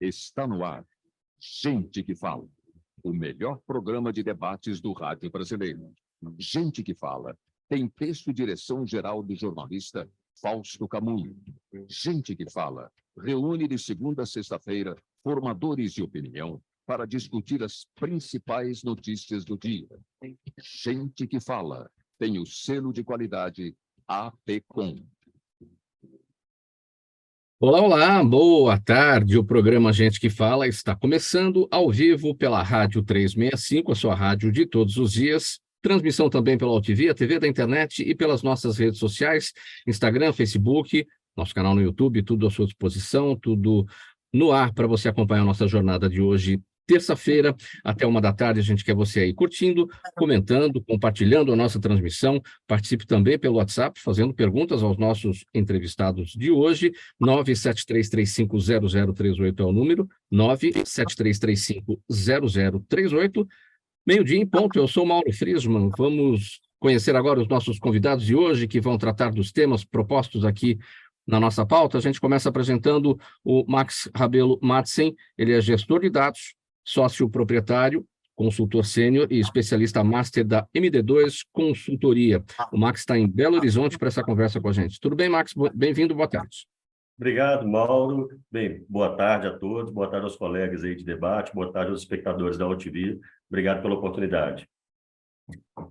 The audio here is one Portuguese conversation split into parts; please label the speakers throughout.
Speaker 1: Está no ar. Gente que Fala. O melhor programa de debates do rádio brasileiro. Gente que Fala. Tem texto e direção geral do jornalista Fausto Camunho. Gente que Fala. Reúne de segunda a sexta-feira formadores de opinião para discutir as principais notícias do dia. Gente que Fala. Tem o selo de qualidade APCOM.
Speaker 2: Olá, olá, boa tarde. O programa Gente que Fala está começando ao vivo pela Rádio 365, a sua rádio de todos os dias. Transmissão também pela UTV, a TV da internet e pelas nossas redes sociais, Instagram, Facebook, nosso canal no YouTube, tudo à sua disposição, tudo no ar para você acompanhar a nossa jornada de hoje, terça-feira, até 1 da tarde. A gente quer você aí curtindo, comentando, compartilhando a nossa transmissão. Participe também pelo WhatsApp, fazendo perguntas aos nossos entrevistados de hoje. 973350038 é o número, 973350038. Meio-dia em ponto, eu sou Mauro Friesman. Vamos conhecer agora os nossos convidados de hoje, que vão tratar dos temas propostos aqui na nossa pauta. A gente começa apresentando o Max Rabelo Madsen. Ele é gestor de dados, sócio proprietário, consultor sênior e especialista master da MD2 Consultoria. O Max está em Belo Horizonte para essa conversa com a gente. Tudo bem, Max? Bem-vindo, boa tarde.
Speaker 3: Obrigado, Mauro. Bem, boa tarde a todos, boa tarde aos colegas aí de debate, boa tarde aos espectadores da UTV. Obrigado pela oportunidade.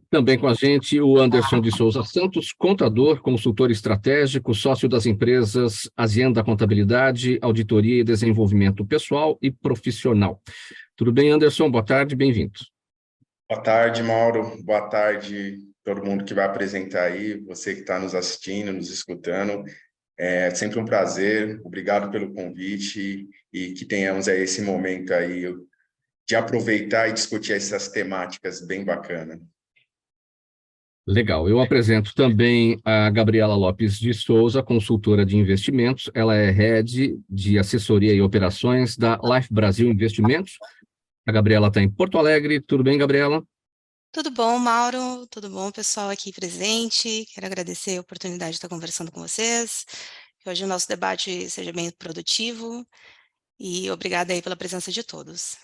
Speaker 2: Também com a gente o Anderson de Souza Santos, contador, consultor estratégico, sócio das empresas Hacienda Contabilidade, Auditoria e Desenvolvimento Pessoal e Profissional. Tudo bem, Anderson? Boa tarde, bem-vindo.
Speaker 4: Boa tarde, Mauro. Boa tarde todo mundo que vai apresentar aí, você que está nos assistindo, nos escutando. É sempre um prazer, obrigado pelo convite e que tenhamos aí esse momento aí de aproveitar e discutir essas temáticas bem bacanas.
Speaker 2: Legal, eu apresento também a Gabriela Lopes de Souza, consultora de investimentos. Ela é head de assessoria e operações da Life Brasil Investimentos. A Gabriela está em Porto Alegre. Tudo bem, Gabriela?
Speaker 5: Tudo bom, Mauro? Tudo bom, pessoal aqui presente? Quero agradecer a oportunidade de estar conversando com vocês. Que hoje o nosso debate seja bem produtivo e obrigada aí pela presença de todos.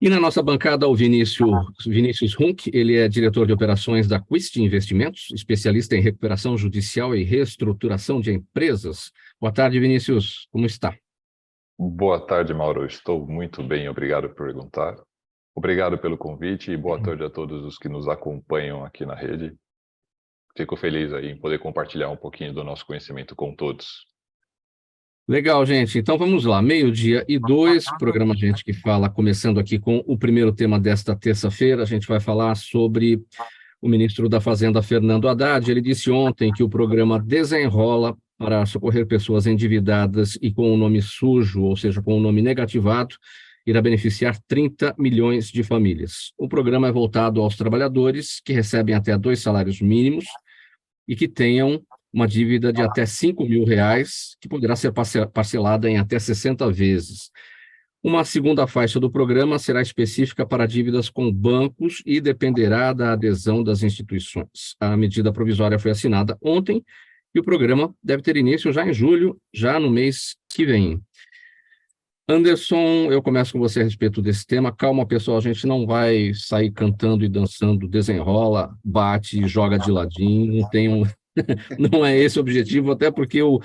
Speaker 2: E na nossa bancada, o Vinícius Hunk. Ele é diretor de operações da Quist Investimentos, especialista em recuperação judicial e reestruturação de empresas. Boa tarde, Vinícius. Como está?
Speaker 6: Boa tarde, Mauro. Estou muito bem, obrigado por perguntar. Obrigado pelo convite e boa tarde a todos os que nos acompanham aqui na rede. Fico feliz aí em poder compartilhar um pouquinho do nosso conhecimento com todos.
Speaker 2: Legal, gente. Então vamos lá. 12:02, programa Gente que Fala, começando aqui com o primeiro tema desta terça-feira. A gente vai falar sobre o ministro da Fazenda, Fernando Haddad. Ele disse ontem que o programa Desenrola para socorrer pessoas endividadas e com o nome sujo, ou seja, com o nome negativado, irá beneficiar 30 milhões de famílias. O programa é voltado aos trabalhadores que recebem até 2 salários mínimos e que tenham uma dívida de até R$5 mil, que poderá ser parcelada em até 60 vezes. Uma segunda faixa do programa será específica para dívidas com bancos e dependerá da adesão das instituições. A medida provisória foi assinada ontem e o programa deve ter início já em julho, já no mês que vem. Anderson, eu começo com você a respeito desse tema. Calma, pessoal, a gente não vai sair cantando e dançando, desenrola, bate e joga de ladinho, não é esse o objetivo, até porque o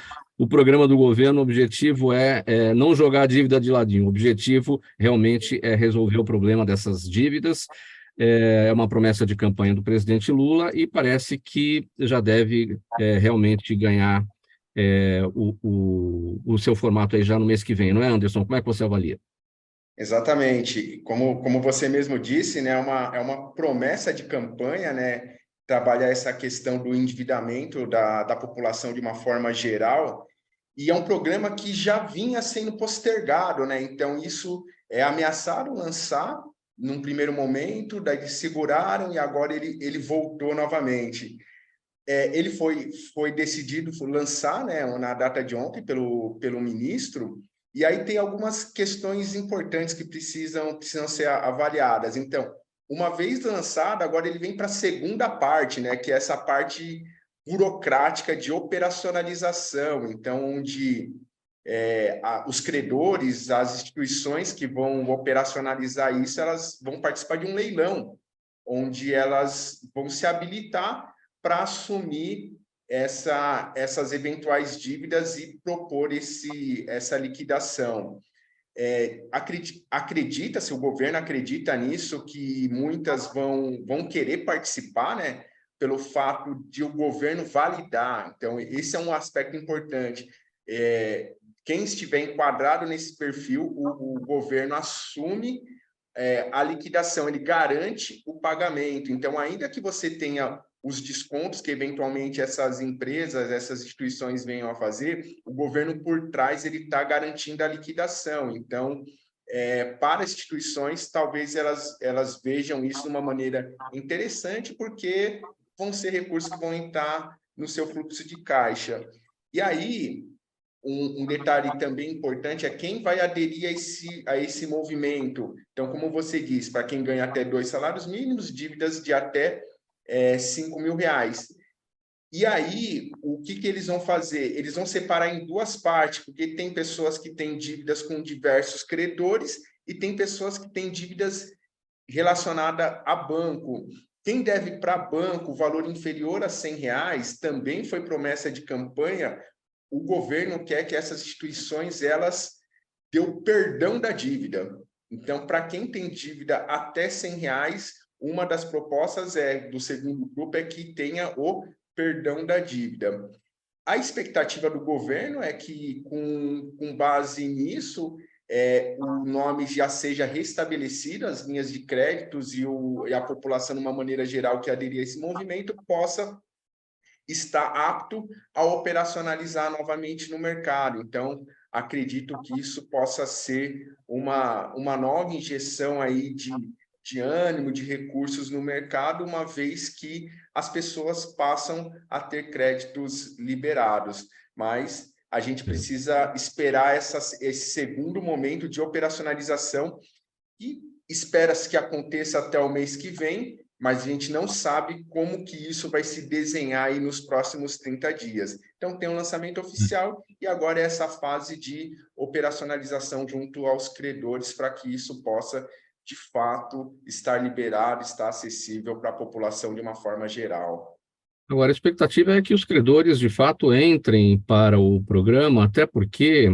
Speaker 2: programa do governo, o objetivo é não jogar a dívida de ladinho, o objetivo realmente é resolver o problema dessas dívidas. É uma promessa de campanha do presidente Lula e parece que já deve realmente ganhar o seu formato aí já no mês que vem, não é, Anderson? Como é que você avalia?
Speaker 4: Exatamente. Como você mesmo disse, né, é uma promessa de campanha, né, trabalhar essa questão do endividamento da população de uma forma geral, e é um programa que já vinha sendo postergado, né? Então, isso ameaçaram lançar num primeiro momento, daí seguraram e agora ele voltou novamente. Ele foi decidido lançar, né, na data de ontem pelo ministro, e aí tem algumas questões importantes que precisam ser avaliadas. Então, uma vez lançado, agora ele vem para a segunda parte, né, que é essa parte burocrática de operacionalização, então, onde os credores, as instituições que vão operacionalizar isso, elas vão participar de um leilão, onde elas vão se habilitar para assumir essas eventuais dívidas e propor essa liquidação. Acredita-se, o governo acredita nisso, que muitas vão querer participar, né, pelo fato de o governo validar. Então, esse é um aspecto importante. Quem estiver enquadrado nesse perfil, o governo assume a liquidação, ele garante o pagamento. Então, ainda que você tenha os descontos que, eventualmente, essas empresas, essas instituições venham a fazer, o governo, por trás, ele está garantindo a liquidação. Então, para as instituições, talvez elas vejam isso de uma maneira interessante, porque vão ser recursos que vão entrar no seu fluxo de caixa. E aí, um detalhe também importante é quem vai aderir a esse movimento. Então, como você disse, para quem ganha até 2 salários mínimos, dívidas de até R$5.000. E aí, o que eles vão fazer? Eles vão separar em 2 partes, porque tem pessoas que têm dívidas com diversos credores e tem pessoas que têm dívidas relacionadas a banco. Quem deve para banco o valor inferior a R$100 também foi promessa de campanha. O governo quer que essas instituições, elas dê o perdão da dívida. Então, para quem tem dívida até R$100, uma das propostas do segundo grupo é que tenha o perdão da dívida. A expectativa do governo é que, com base nisso, o nome já seja restabelecido, as linhas de créditos e a população, de uma maneira geral, que aderir a esse movimento, possa estar apto a operacionalizar novamente no mercado. Então, acredito que isso possa ser uma nova injeção aí de ânimo, de recursos no mercado, uma vez que as pessoas passam a ter créditos liberados. Mas a gente precisa esperar esse segundo momento de operacionalização, que espera-se que aconteça até o mês que vem, mas a gente não sabe como que isso vai se desenhar aí nos próximos 30 dias. Então, tem um lançamento oficial e agora é essa fase de operacionalização junto aos credores para que isso possa, de fato, estar liberado, estar acessível para a população de uma forma geral.
Speaker 2: Agora, a expectativa é que os credores, de fato, entrem para o programa, até porque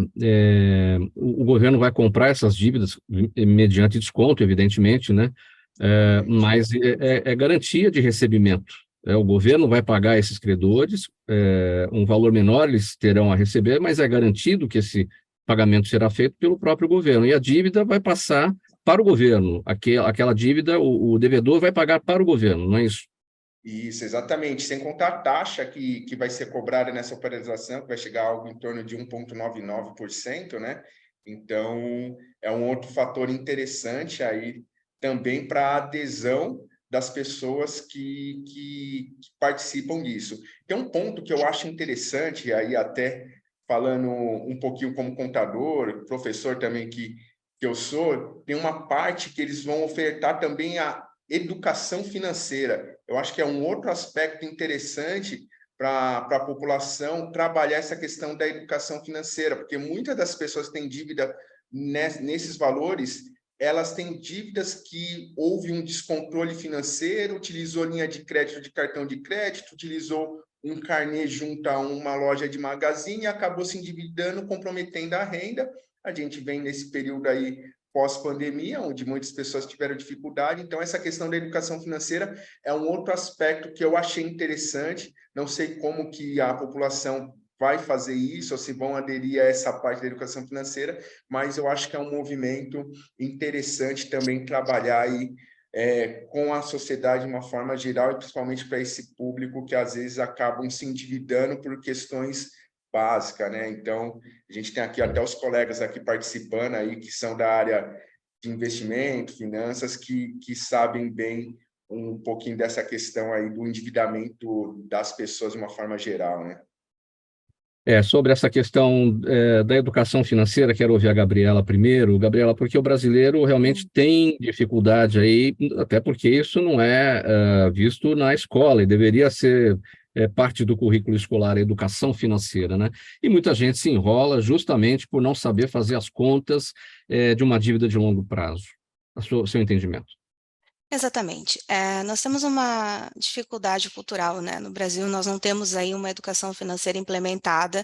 Speaker 2: o governo vai comprar essas dívidas mediante desconto, evidentemente, né? Mas é garantia de recebimento. O governo vai pagar esses credores, um valor menor eles terão a receber, mas é garantido que esse pagamento será feito pelo próprio governo. E a dívida vai passar para o governo. Aquela dívida, o devedor vai pagar para o governo, não é isso?
Speaker 4: Isso, exatamente. Sem contar a taxa que vai ser cobrada nessa operação, que vai chegar a algo em torno de 1,99%, né? Então, é um outro fator interessante aí também para a adesão das pessoas que participam disso. Tem um ponto que eu acho interessante, aí até falando um pouquinho como contador, professor também que eu sou, tem uma parte que eles vão ofertar também a educação financeira. Eu acho que é um outro aspecto interessante para a população trabalhar essa questão da educação financeira, porque muitas das pessoas que têm dívida nesses valores, elas têm dívidas que houve um descontrole financeiro, utilizou linha de crédito de cartão de crédito, utilizou um carnê junto a uma loja de magazine e acabou se endividando, comprometendo a renda. A gente vem nesse período aí pós-pandemia, onde muitas pessoas tiveram dificuldade. Então, essa questão da educação financeira é um outro aspecto que eu achei interessante. Não sei como que a população vai fazer isso, ou se vão aderir a essa parte da educação financeira, mas eu acho que é um movimento interessante também trabalhar aí com a sociedade de uma forma geral, e principalmente para esse público que às vezes acabam se endividando por questões básicas, né? Então, a gente tem aqui até os colegas aqui participando aí, que são da área de investimento, finanças, que sabem bem um pouquinho dessa questão aí do endividamento das pessoas de uma forma geral, né?
Speaker 2: Sobre essa questão da educação financeira, quero ouvir a Gabriela primeiro. Gabriela, porque o brasileiro realmente tem dificuldade aí, até porque isso não é visto na escola, e deveria ser parte do currículo escolar a educação financeira, né? E muita gente se enrola justamente por não saber fazer as contas de uma dívida de longo prazo. Seu entendimento.
Speaker 5: Exatamente. Nós temos uma dificuldade cultural, né? No Brasil, nós não temos aí uma educação financeira implementada,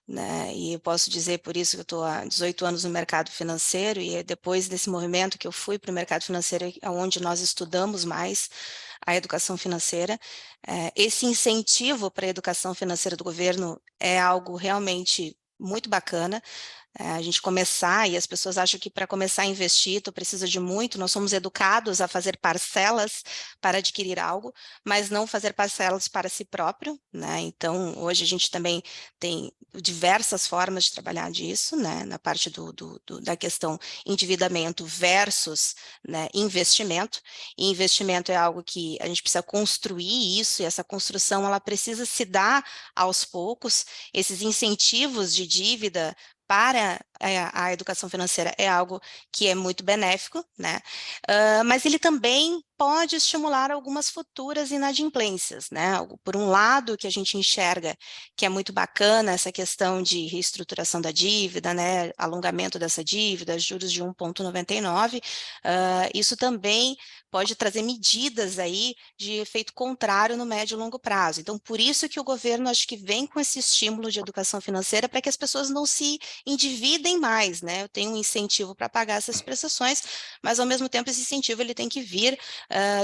Speaker 5: né? E eu posso dizer por isso que eu estou há 18 anos no mercado financeiro, e depois desse movimento que eu fui para o mercado financeiro, onde nós estudamos mais a educação financeira. Esse incentivo para a educação financeira do governo é algo realmente muito bacana. A gente começar, e as pessoas acham que para começar a investir, tu precisa de muito, nós somos educados a fazer parcelas para adquirir algo, mas não fazer parcelas para si próprio, né? Então, hoje a gente também tem diversas formas de trabalhar disso, né? Na parte da questão endividamento versus, né, investimento. E investimento é algo que a gente precisa construir isso, e essa construção ela precisa se dar aos poucos. Esses incentivos de dívida para a educação financeira é algo que é muito benéfico, né? Mas ele também pode estimular algumas futuras inadimplências, né? Por um lado, que a gente enxerga que é muito bacana essa questão de reestruturação da dívida, né? Alongamento dessa dívida, juros de 1,99, isso também pode trazer medidas aí de efeito contrário no médio e longo prazo. Então, por isso que o governo acho que vem com esse estímulo de educação financeira para que as pessoas não se endividem mais, né? Eu tenho um incentivo para pagar essas prestações, mas ao mesmo tempo esse incentivo ele tem que vir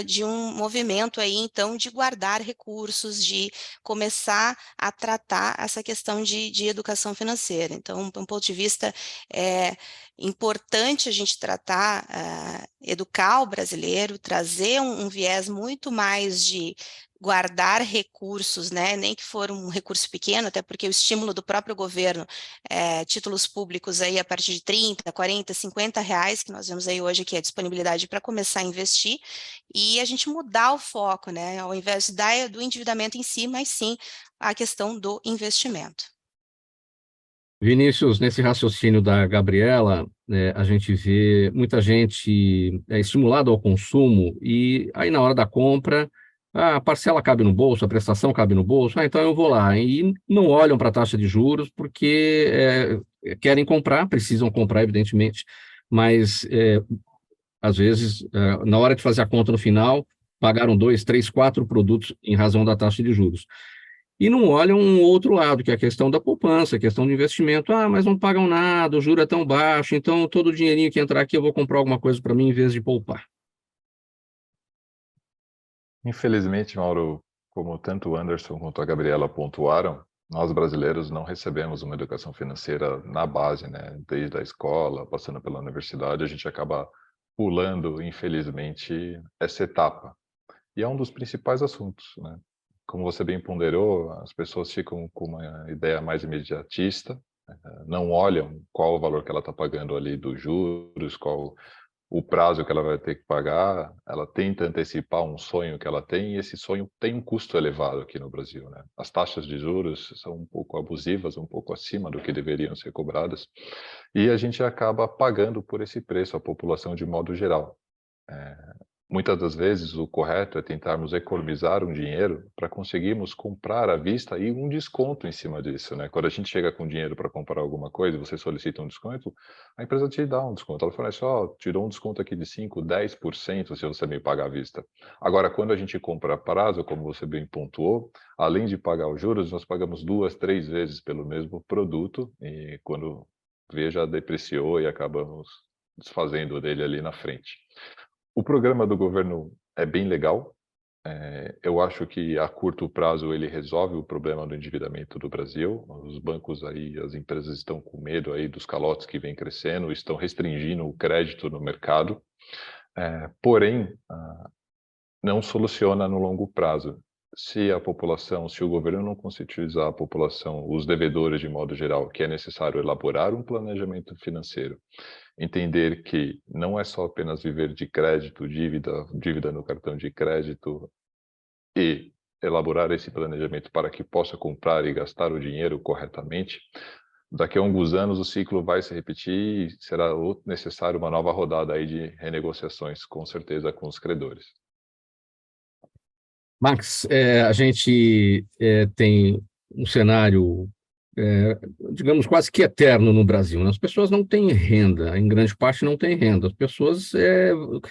Speaker 5: de um movimento aí, então, de guardar recursos, de começar a tratar essa questão de educação financeira. Então, do ponto de vista importante a gente tratar, educar o brasileiro, trazer um viés muito mais de guardar recursos, né? Nem que for um recurso pequeno, até porque o estímulo do próprio governo, títulos públicos aí a partir de 30, 40, 50 reais, que nós vemos aí hoje que é a disponibilidade para começar a investir, e a gente mudar o foco, né? Ao invés do endividamento em si, mas sim a questão do investimento.
Speaker 2: Vinícius, nesse raciocínio da Gabriela, a gente vê muita gente estimulada ao consumo e aí na hora da compra, a parcela cabe no bolso, a prestação cabe no bolso, então eu vou lá. E não olham para a taxa de juros porque querem comprar, precisam comprar, evidentemente, mas às vezes, na hora de fazer a conta no final, pagaram 2, 3, 4 produtos em razão da taxa de juros. E não olham um outro lado, que é a questão da poupança, a questão do investimento. Mas não pagam nada, o juro é tão baixo, então todo o dinheirinho que entrar aqui eu vou comprar alguma coisa para mim em vez de poupar.
Speaker 6: Infelizmente, Mauro, como tanto o Anderson quanto a Gabriela pontuaram, nós brasileiros não recebemos uma educação financeira na base, né? Desde a escola, passando pela universidade, a gente acaba pulando, infelizmente, essa etapa. E é um dos principais assuntos, né? Como você bem ponderou, as pessoas ficam com uma ideia mais imediatista, não olham qual o valor que ela está pagando ali dos juros, qual o prazo que ela vai ter que pagar, ela tenta antecipar um sonho que ela tem, e esse sonho tem um custo elevado aqui no Brasil, né? As taxas de juros são um pouco abusivas, um pouco acima do que deveriam ser cobradas, e a gente acaba pagando por esse preço, a população de modo geral. Muitas das vezes o correto é tentarmos economizar um dinheiro para conseguirmos comprar à vista e um desconto em cima disso, né? Quando a gente chega com dinheiro para comprar alguma coisa, você solicita um desconto, a empresa te dá um desconto. Ela fala assim, tirou um desconto aqui de 5%, 10% se você me pagar à vista. Agora, quando a gente compra a prazo, como você bem pontuou, além de pagar os juros, nós pagamos 2, 3 vezes pelo mesmo produto e quando vê, já depreciou e acabamos desfazendo dele ali na frente. O programa do governo é bem legal. Eu acho que a curto prazo ele resolve o problema do endividamento do Brasil. Os bancos aí, as empresas estão com medo aí dos calotes que vem crescendo, estão restringindo o crédito no mercado. Porém, não soluciona no longo prazo. Se o governo não conscientizar a população, os devedores de modo geral, que é necessário elaborar um planejamento financeiro, entender que não é só apenas viver de crédito, dívida no cartão de crédito, e elaborar esse planejamento para que possa comprar e gastar o dinheiro corretamente, daqui a alguns anos o ciclo vai se repetir e será necessário uma nova rodada aí de renegociações, com certeza, com os credores.
Speaker 2: Max, a gente tem um cenário, digamos, quase que eterno no Brasil, né? As pessoas não têm renda, em grande parte não têm renda. As pessoas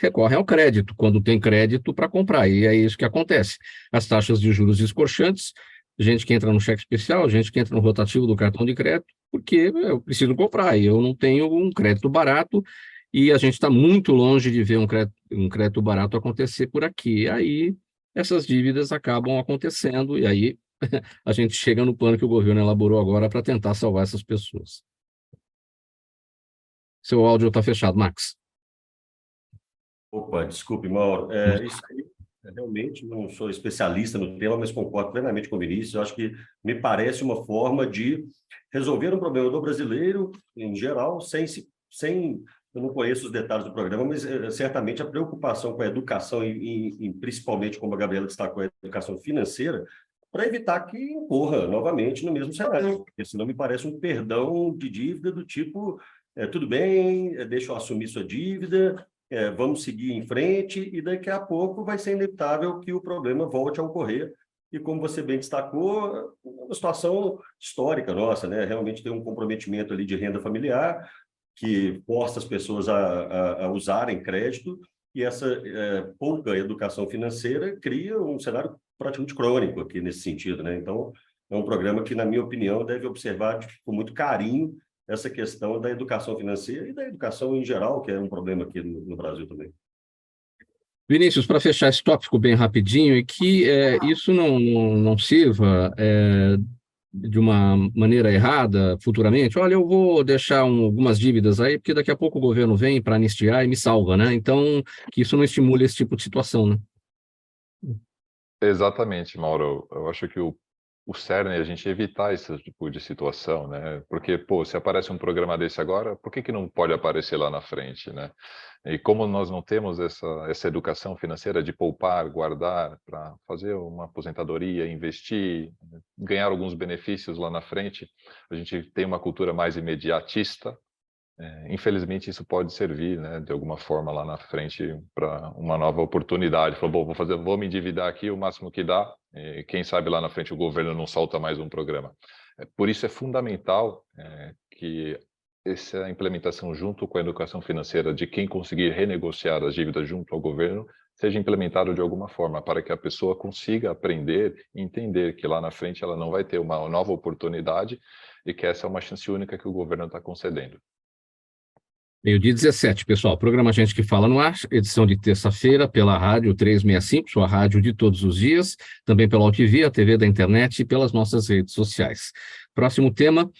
Speaker 2: recorrem ao crédito, quando tem crédito para comprar, e é isso que acontece. As taxas de juros escorchantes, gente que entra no cheque especial, gente que entra no rotativo do cartão de crédito, porque eu preciso comprar, e eu não tenho um crédito barato, e a gente está muito longe de ver um crédito barato acontecer por aqui. Aí essas dívidas acabam acontecendo, e aí a gente chega no plano que o governo elaborou agora para tentar salvar essas pessoas. Seu áudio está fechado, Max.
Speaker 3: Opa, desculpe, Mauro. Isso aí, realmente, não sou especialista no tema, mas concordo plenamente com o Vinícius. Eu acho que me parece uma forma de resolver um problema do brasileiro, em geral, sem eu não conheço os detalhes do programa, mas certamente a preocupação com a educação, e principalmente, como a Gabriela destacou, a educação financeira, para evitar que incorra novamente no mesmo cenário, porque senão me parece um perdão de dívida do tipo, tudo bem, deixa eu assumir sua dívida, vamos seguir em frente, e daqui a pouco vai ser inevitável que o problema volte a ocorrer. E como você bem destacou, uma situação histórica nossa, né? Realmente tem um comprometimento ali de renda familiar, que força as pessoas a usarem crédito, e essa pouca educação financeira cria um cenário praticamente crônico aqui nesse sentido, né? Então, é um programa que, na minha opinião, deve observar com muito carinho essa questão da educação financeira e da educação em geral, que é um problema aqui no Brasil também.
Speaker 2: Vinícius, para fechar esse tópico bem rapidinho, e que isso não sirva de uma maneira errada futuramente. Olha, eu vou deixar algumas dívidas aí, porque daqui a pouco o governo vem para anistiar e me salva, né? Então, que isso não estimule esse tipo de situação, né?
Speaker 6: Exatamente, Mauro. Eu acho que o cerne é a gente evitar esse tipo de situação, né? Porque, pô, se aparece um programa desse agora, por que não pode aparecer lá na frente, né? E como nós não temos essa educação financeira de poupar, guardar, para fazer uma aposentadoria, investir, ganhar alguns benefícios lá na frente, a gente tem uma cultura mais imediatista. Infelizmente, isso pode servir, né, de alguma forma lá na frente para uma nova oportunidade. Falou, bom, vou me endividar aqui o máximo que dá, e quem sabe lá na frente o governo não solta mais um programa. Por isso é fundamental que essa implementação junto com a educação financeira de quem conseguir renegociar as dívidas junto ao governo seja implementado de alguma forma, para que a pessoa consiga aprender e entender que lá na frente ela não vai ter uma nova oportunidade e que essa é uma chance única que o governo está concedendo.
Speaker 2: Meio-dia 17, pessoal. Programa Gente que Fala no Ar, edição de terça-feira pela Rádio 365, sua rádio de todos os dias, também pela UTV, a TV da internet e pelas nossas redes sociais. Próximo tema: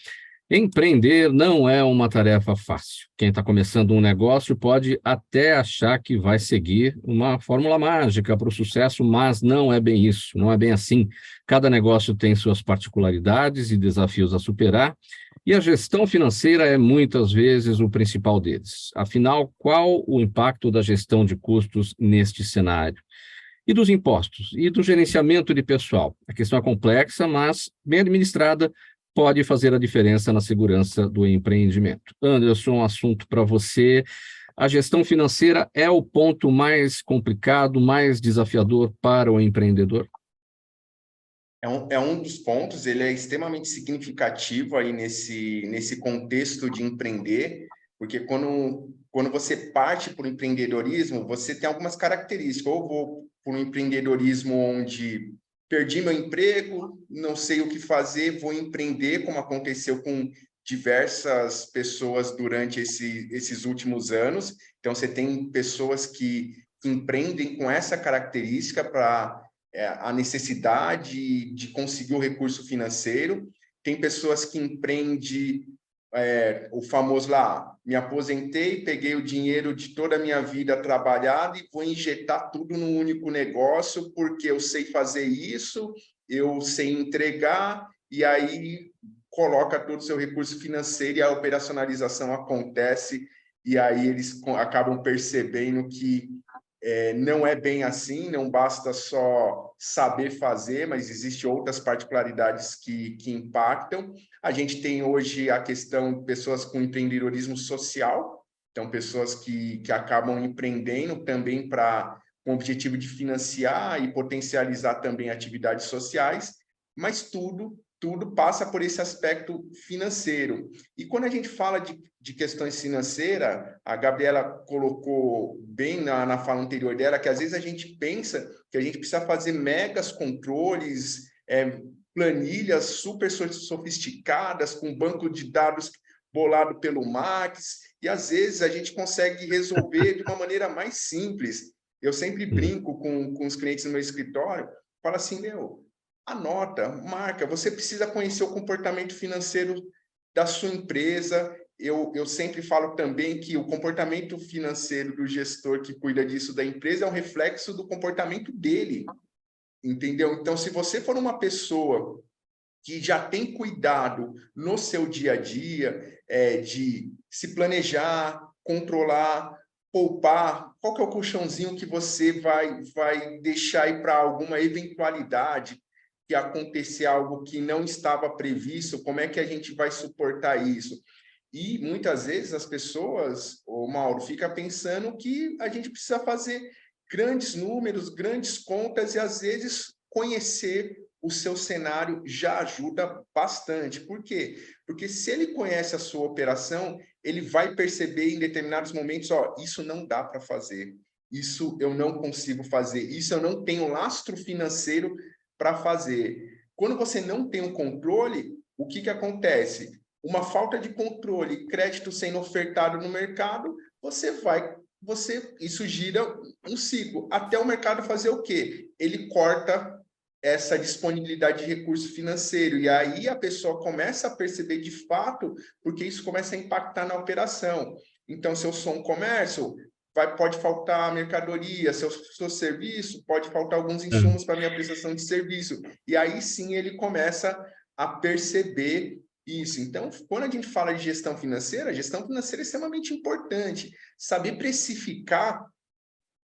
Speaker 2: empreender não é uma tarefa fácil. Quem está começando um negócio pode até achar que vai seguir uma fórmula mágica para o sucesso, mas não é bem isso, não é bem assim. Cada negócio tem suas particularidades e desafios a superar, e a gestão financeira é muitas vezes o principal deles. Afinal, qual o impacto da gestão de custos neste cenário? E dos impostos? E do gerenciamento de pessoal? A questão é complexa, mas bem administrada pode fazer a diferença na segurança do empreendimento. Anderson, um assunto para você. A gestão financeira é o ponto mais complicado, mais desafiador para o empreendedor?
Speaker 4: É um dos pontos, ele é extremamente significativo aí nesse contexto de empreender, porque quando você parte para o empreendedorismo, você tem algumas características. Ou vou para um empreendedorismo onde perdi meu emprego, não sei o que fazer, vou empreender, como aconteceu com diversas pessoas durante esses últimos anos. Então, você tem pessoas que empreendem com essa característica para a necessidade de conseguir o recurso financeiro. Tem pessoas que empreendem o famoso lá, me aposentei, peguei o dinheiro de toda a minha vida trabalhada e vou injetar tudo num único negócio, porque eu sei fazer isso, eu sei entregar, e aí coloca todo o seu recurso financeiro e a operacionalização acontece, e aí eles acabam percebendo que não é bem assim, não basta só saber fazer, mas existem outras particularidades que impactam. A gente tem hoje a questão de pessoas com empreendedorismo social, então pessoas que acabam empreendendo também para com o objetivo de financiar e potencializar também atividades sociais, mas tudo passa por esse aspecto financeiro. E quando a gente fala de questões financeiras, a Gabriela colocou bem na fala anterior dela, que às vezes a gente pensa que a gente precisa fazer megas controles, planilhas super sofisticadas, com banco de dados bolado pelo Max, e às vezes a gente consegue resolver de uma maneira mais simples. Eu sempre brinco com os clientes no meu escritório, falo assim, anota, marca, você precisa conhecer o comportamento financeiro da sua empresa. Eu sempre falo também que o comportamento financeiro do gestor que cuida disso da empresa é um reflexo do comportamento dele, entendeu? Então, se você for uma pessoa que já tem cuidado no seu dia a dia, de se planejar, controlar, poupar, qual que é o colchãozinho que você vai deixar aí para alguma eventualidade, que acontecer algo que não estava previsto, como é que a gente vai suportar isso? E muitas vezes as pessoas, Mauro, ficam pensando que a gente precisa fazer grandes números, grandes contas, e às vezes conhecer o seu cenário já ajuda bastante. Por quê? Porque se ele conhece a sua operação, ele vai perceber em determinados momentos, isso não dá para fazer, isso eu não consigo fazer, isso eu não tenho lastro financeiro para fazer. Quando você não tem um controle, o que acontece? Uma falta de controle, crédito sendo ofertado no mercado, isso gira um ciclo, até o mercado fazer o quê? Ele corta essa disponibilidade de recurso financeiro, e aí a pessoa começa a perceber de fato, porque isso começa a impactar na operação. Então, se eu sou um comércio, pode faltar mercadoria, se eu sou serviço, pode faltar alguns insumos para minha prestação de serviço, e aí sim ele começa a perceber isso. Então, quando a gente fala de gestão financeira, a gestão financeira é extremamente importante. Saber precificar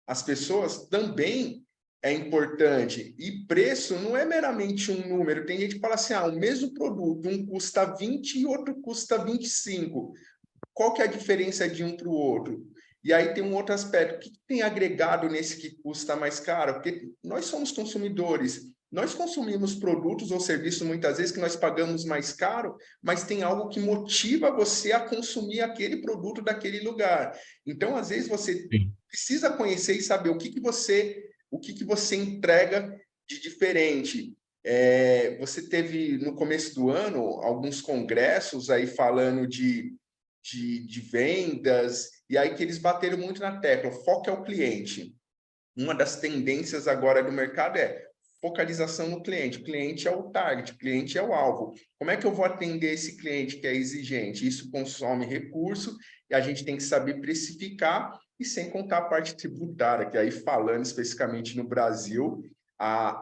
Speaker 4: as pessoas também é importante. E preço não é meramente um número. Tem gente que fala assim, o mesmo produto, um custa 20 e outro custa 25. Qual que é a diferença de um para o outro? E aí tem um outro aspecto. O que tem agregado nesse que custa mais caro? Porque nós somos consumidores. Nós consumimos produtos ou serviços, muitas vezes, que nós pagamos mais caro, mas tem algo que motiva você a consumir aquele produto daquele lugar. Então, às vezes, você precisa conhecer e saber o que você entrega de diferente. Você teve, no começo do ano, alguns congressos aí falando de vendas, e aí que eles bateram muito na tecla, foco é o cliente. Uma das tendências agora do mercado é focalização no cliente. O cliente é o target, o cliente é o alvo. Como é que eu vou atender esse cliente que é exigente? Isso consome recurso, e a gente tem que saber precificar, e sem contar a parte tributária, que aí falando especificamente no Brasil,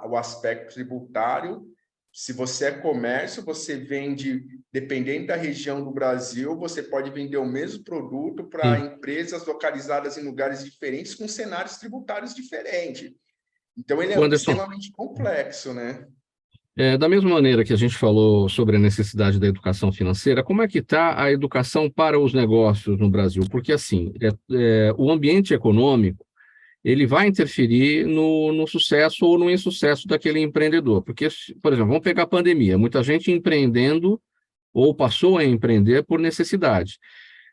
Speaker 4: o aspecto tributário, se você é comércio, você vende, dependendo da região do Brasil, você pode vender o mesmo produto para empresas localizadas em lugares diferentes, com cenários tributários diferentes. Então, ele é extremamente complexo, né?
Speaker 2: Da mesma maneira que a gente falou sobre a necessidade da educação financeira, como é que está a educação para os negócios no Brasil? Porque, assim, o ambiente econômico, ele vai interferir no sucesso ou no insucesso daquele empreendedor. Porque, por exemplo, vamos pegar a pandemia, muita gente empreendendo ou passou a empreender por necessidade,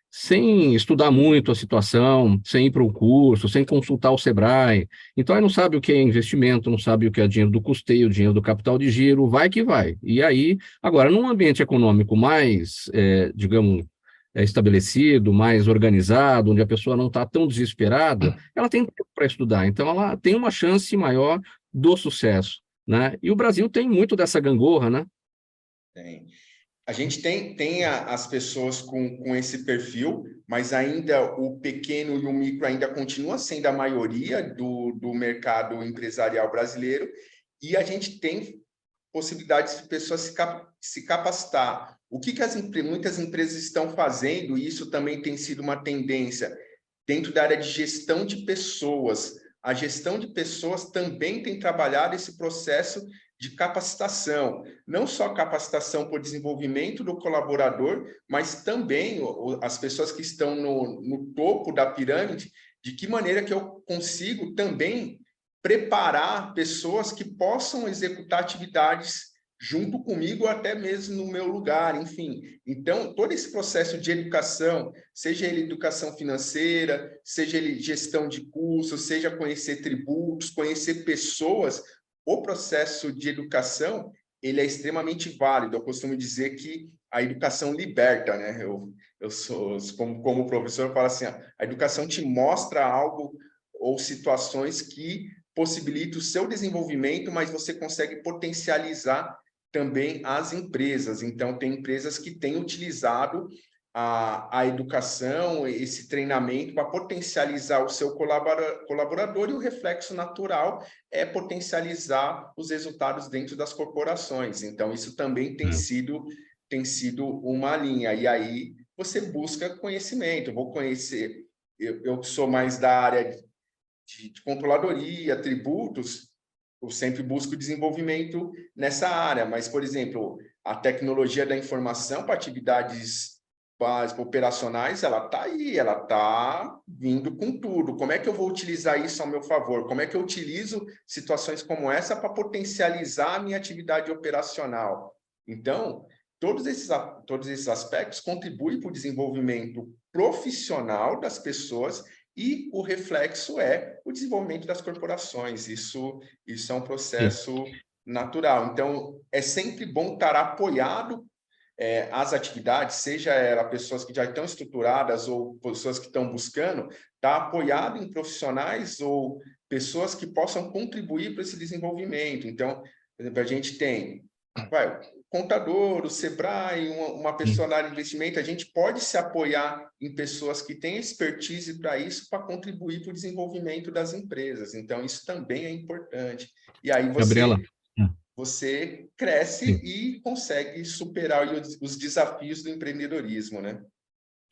Speaker 2: sem estudar muito a situação, sem ir para um curso, sem consultar o Sebrae. Então, aí não sabe o que é investimento, não sabe o que é dinheiro do custeio, dinheiro do capital de giro, vai que vai. E aí, agora, num ambiente econômico mais, digamos, estabelecido, mais organizado, onde a pessoa não está tão desesperada, ela tem tempo para estudar, então ela tem uma chance maior do sucesso, né? E o Brasil tem muito dessa gangorra, né?
Speaker 4: Tem. A gente tem as pessoas com esse perfil, mas ainda o pequeno e o micro ainda continua sendo a maioria do mercado empresarial brasileiro, e a gente tem possibilidades de pessoas se capacitar. O que muitas empresas estão fazendo, e isso também tem sido uma tendência, dentro da área de gestão de pessoas. A gestão de pessoas também tem trabalhado esse processo de capacitação, não só capacitação por desenvolvimento do colaborador, mas também as pessoas que estão no topo da pirâmide de que maneira que eu consigo também preparar pessoas que possam executar atividades junto comigo, até mesmo no meu lugar, enfim. Então, todo esse processo de educação, seja ele educação financeira, seja ele gestão de cursos, seja conhecer tributos, conhecer pessoas, o processo de educação, ele é extremamente válido. Eu costumo dizer que a educação liberta, né? Eu sou, como professor, eu falo assim, a educação te mostra algo ou situações que possibilitam o seu desenvolvimento, mas você consegue potencializar também as empresas. Então, tem empresas que têm utilizado a educação, esse treinamento, para potencializar o seu colaborador, e o reflexo natural é potencializar os resultados dentro das corporações. Então, isso também tem sido uma linha. E aí, você busca conhecimento. Eu vou conhecer, eu sou mais da área de controladoria, tributos, eu sempre busco desenvolvimento nessa área, mas, por exemplo, a tecnologia da informação para atividades básicas, operacionais, ela está aí, ela está vindo com tudo. Como é que eu vou utilizar isso ao meu favor? Como é que eu utilizo situações como essa para potencializar a minha atividade operacional? Então, todos esses aspectos contribuem para o desenvolvimento profissional das pessoas, e o reflexo é o desenvolvimento das corporações. Isso é um processo natural. Então, é sempre bom estar apoiado às atividades, seja ela pessoas que já estão estruturadas ou pessoas que estão buscando, estar apoiado em profissionais ou pessoas que possam contribuir para esse desenvolvimento. Então, por exemplo, a gente tem contador, o Sebrae, uma pessoa na área de investimento, a gente pode se apoiar em pessoas que têm expertise para isso, para contribuir para o desenvolvimento das empresas. Então, isso também é importante. E aí você cresce e consegue superar os desafios do empreendedorismo, né?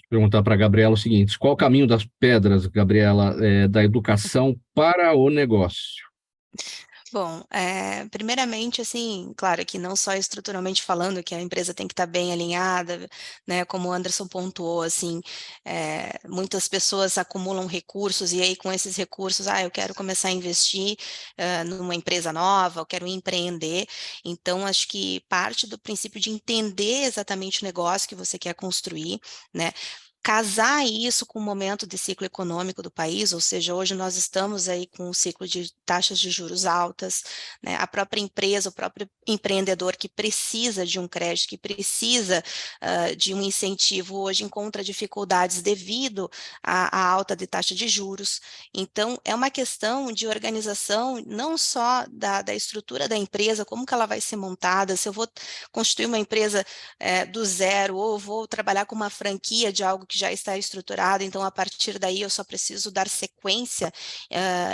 Speaker 2: Perguntar para a Gabriela o seguinte: qual o caminho das pedras, Gabriela, da educação para o negócio?
Speaker 5: Bom, primeiramente, assim, claro que não só estruturalmente falando, que a empresa tem que estar bem alinhada, né, como o Anderson pontuou, assim, muitas pessoas acumulam recursos, e aí com esses recursos, eu quero começar a investir numa empresa nova, eu quero empreender. Então, acho que parte do princípio de entender exatamente o negócio que você quer construir, né, casar isso com o momento de ciclo econômico do país, ou seja, hoje nós estamos aí com um ciclo de taxas de juros altas, né? A própria empresa, o próprio empreendedor que precisa de um crédito, que precisa de um incentivo, hoje encontra dificuldades devido à alta de taxa de juros. Então, é uma questão de organização, não só da estrutura da empresa, como que ela vai ser montada, se eu vou constituir uma empresa do zero, ou vou trabalhar com uma franquia de algo que já está estruturado, então a partir daí eu só preciso dar sequência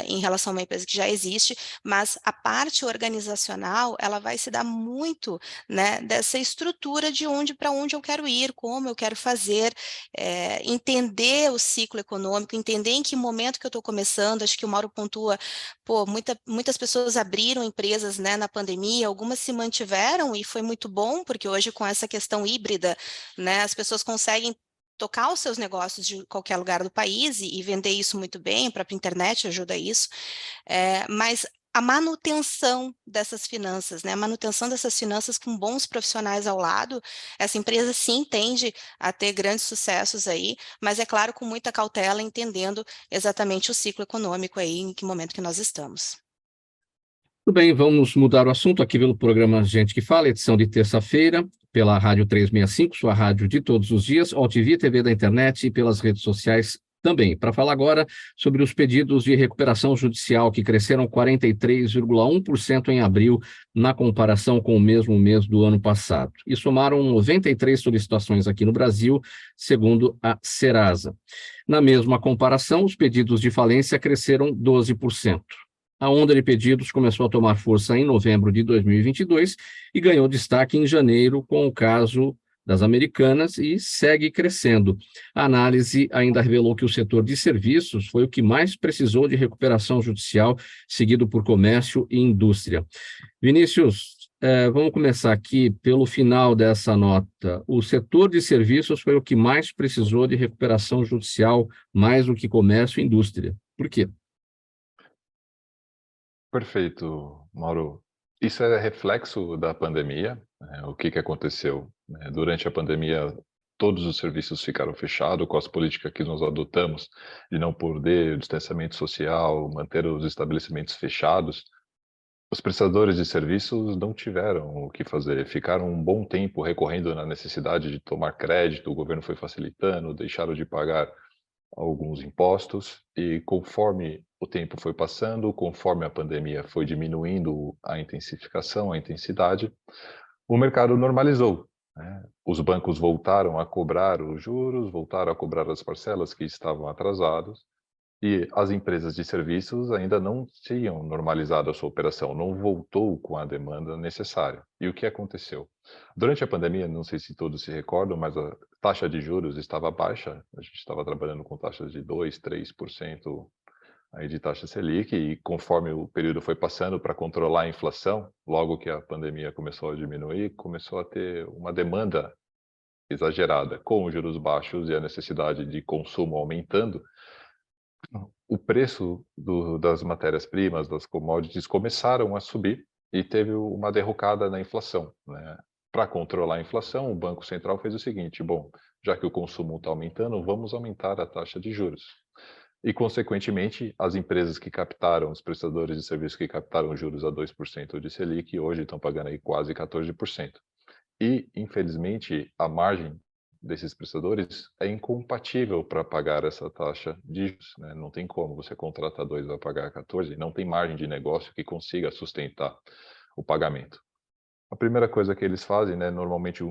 Speaker 5: em relação a uma empresa que já existe, mas a parte organizacional, ela vai se dar muito, né, dessa estrutura de para onde eu quero ir, como eu quero fazer, entender o ciclo econômico, entender em que momento que eu estou começando. Acho que o Mauro pontua, muitas pessoas abriram empresas, né, na pandemia, algumas se mantiveram e foi muito bom, porque hoje com essa questão híbrida, né, as pessoas conseguem tocar os seus negócios de qualquer lugar do país e vender isso muito bem, a própria internet ajuda isso, mas a manutenção dessas finanças, né? A manutenção dessas finanças com bons profissionais ao lado, essa empresa sim tende a ter grandes sucessos aí, mas é claro, com muita cautela, entendendo exatamente o ciclo econômico aí, em que momento que nós estamos.
Speaker 2: Tudo bem, vamos mudar o assunto aqui pelo programa Gente que Fala, edição de terça-feira, pela Rádio 365, sua rádio de todos os dias, OTV, TV da internet e pelas redes sociais também. Para falar agora sobre os pedidos de recuperação judicial, que cresceram 43,1% em abril, na comparação com o mesmo mês do ano passado. E somaram 93 solicitações aqui no Brasil, segundo a Serasa. Na mesma comparação, os pedidos de falência cresceram 12%. A onda de pedidos começou a tomar força em novembro de 2022 e ganhou destaque em janeiro com o caso das Americanas e segue crescendo. A análise ainda revelou que o setor de serviços foi o que mais precisou de recuperação judicial, seguido por comércio e indústria. Vinícius, vamos começar aqui pelo final dessa nota. O setor de serviços foi o que mais precisou de recuperação judicial, mais do que comércio e indústria. Por quê?
Speaker 6: Perfeito, Mauro. Isso é reflexo da pandemia, né? O que aconteceu, né? Durante a pandemia, todos os serviços ficaram fechados com as políticas que nós adotamos de não poder distanciamento social, manter os estabelecimentos fechados. Os prestadores de serviços não tiveram o que fazer, ficaram um bom tempo recorrendo na necessidade de tomar crédito, o governo foi facilitando, deixaram de pagar alguns impostos e conforme o tempo foi passando, conforme a pandemia foi diminuindo a intensificação, a intensidade, o mercado normalizou, né? Os bancos voltaram a cobrar os juros, voltaram a cobrar as parcelas que estavam atrasadas e as empresas de serviços ainda não tinham normalizado a sua operação, não voltou com a demanda necessária. E o que aconteceu? Durante a pandemia, não sei se todos se recordam, mas a taxa de juros estava baixa, a gente estava trabalhando com taxas de 2, 3% aí de taxa Selic, e conforme o período foi passando para controlar a inflação, logo que a pandemia começou a diminuir, começou a ter uma demanda exagerada, com os juros baixos e a necessidade de consumo aumentando, o preço das matérias-primas, das commodities, começaram a subir e teve uma derrocada na inflação, né? Para controlar a inflação, o Banco Central fez o seguinte: bom, já que o consumo está aumentando, vamos aumentar a taxa de juros. E, consequentemente, as empresas que captaram, os prestadores de serviços que captaram juros a 2% de Selic, hoje estão pagando aí quase 14%. E, infelizmente, a margem desses prestadores é incompatível para pagar essa taxa de juros, né? Não tem como você contratar 2 vai pagar 14, não tem margem de negócio que consiga sustentar o pagamento. A primeira coisa que eles fazem, né, normalmente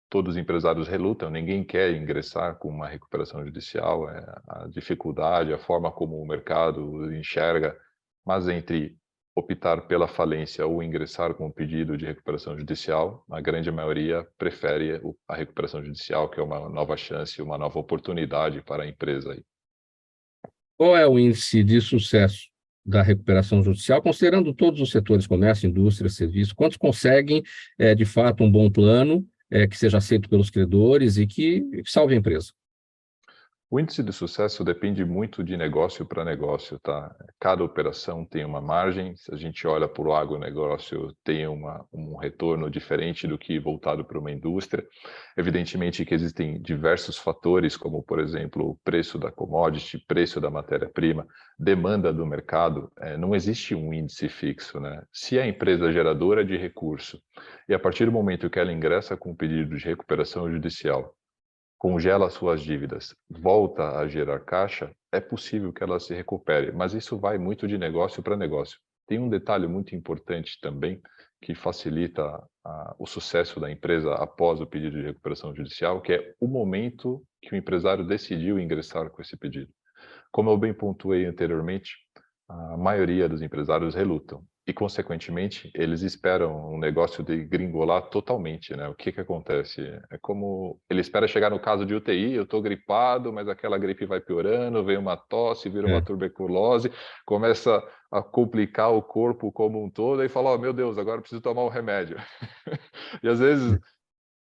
Speaker 6: todos os empresários relutam, ninguém quer ingressar com uma recuperação judicial, a dificuldade, a forma como o mercado enxerga, mas entre optar pela falência ou ingressar com um pedido de recuperação judicial, a grande maioria prefere a recuperação judicial, que é uma nova chance, uma nova oportunidade para a empresa aí.
Speaker 2: Qual é o índice de sucesso da recuperação judicial, considerando todos os setores, comércio, indústria, serviço? Quantos conseguem, de fato, um bom plano, que seja aceito pelos credores e que salve a empresa?
Speaker 6: O índice de sucesso depende muito de negócio para negócio, tá? Cada operação tem uma margem. Se a gente olha para o agronegócio, tem um retorno diferente do que voltado para uma indústria. Evidentemente que existem diversos fatores, como, por exemplo, o preço da commodity, preço da matéria-prima, demanda do mercado. Não existe um índice fixo, né? Se a empresa é geradora de recurso e a partir do momento que ela ingressa com um pedido de recuperação judicial, congela suas dívidas, volta a gerar caixa, é possível que ela se recupere, mas isso vai muito de negócio para negócio. Tem um detalhe muito importante também que facilita o sucesso da empresa após o pedido de recuperação judicial, que é o momento que o empresário decidiu ingressar com esse pedido. Como eu bem pontuei anteriormente, a maioria dos empresários relutam e, consequentemente, eles esperam um negócio de gringolar totalmente, né? O que acontece? É como ele espera chegar no caso de UTI, eu estou gripado, mas aquela gripe vai piorando, vem uma tosse, vira uma tuberculose, começa a complicar o corpo como um todo, e fala, oh, meu Deus, agora eu preciso tomar um remédio. E às vezes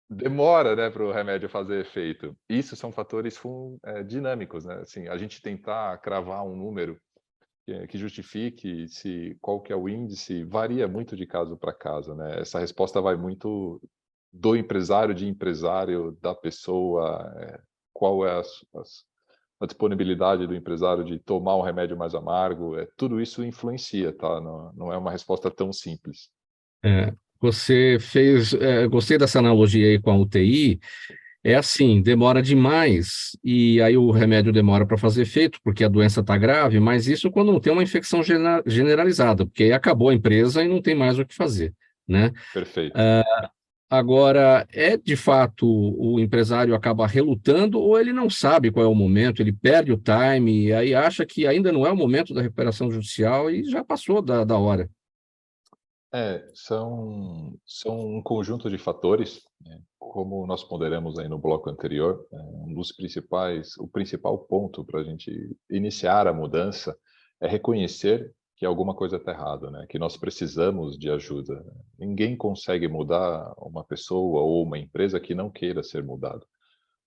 Speaker 6: demora, né, para o remédio fazer efeito. Isso são fatores dinâmicos, né? Assim, a gente tentar cravar um número que justifique qual que é o índice, varia muito de caso para caso, né? Essa resposta vai muito do empresário, de empresário, da pessoa, qual é a disponibilidade do empresário de tomar um remédio mais amargo, tudo isso influencia, tá? Não é uma resposta tão simples.
Speaker 2: Você fez, gostei dessa analogia aí com a UTI. É assim, demora demais e aí o remédio demora para fazer efeito porque a doença está grave, mas isso quando não tem uma infecção generalizada, porque aí acabou a empresa e não tem mais o que fazer, né?
Speaker 6: Perfeito.
Speaker 2: Agora, de fato o empresário acaba relutando ou ele não sabe qual é o momento, ele perde o time e aí acha que ainda não é o momento da recuperação judicial e já passou da hora.
Speaker 6: São um conjunto de fatores, né? Como nós ponderamos aí no bloco anterior, o principal ponto para a gente iniciar a mudança é reconhecer que alguma coisa está errada, né? Que nós precisamos de ajuda. Ninguém consegue mudar uma pessoa ou uma empresa que não queira ser mudada.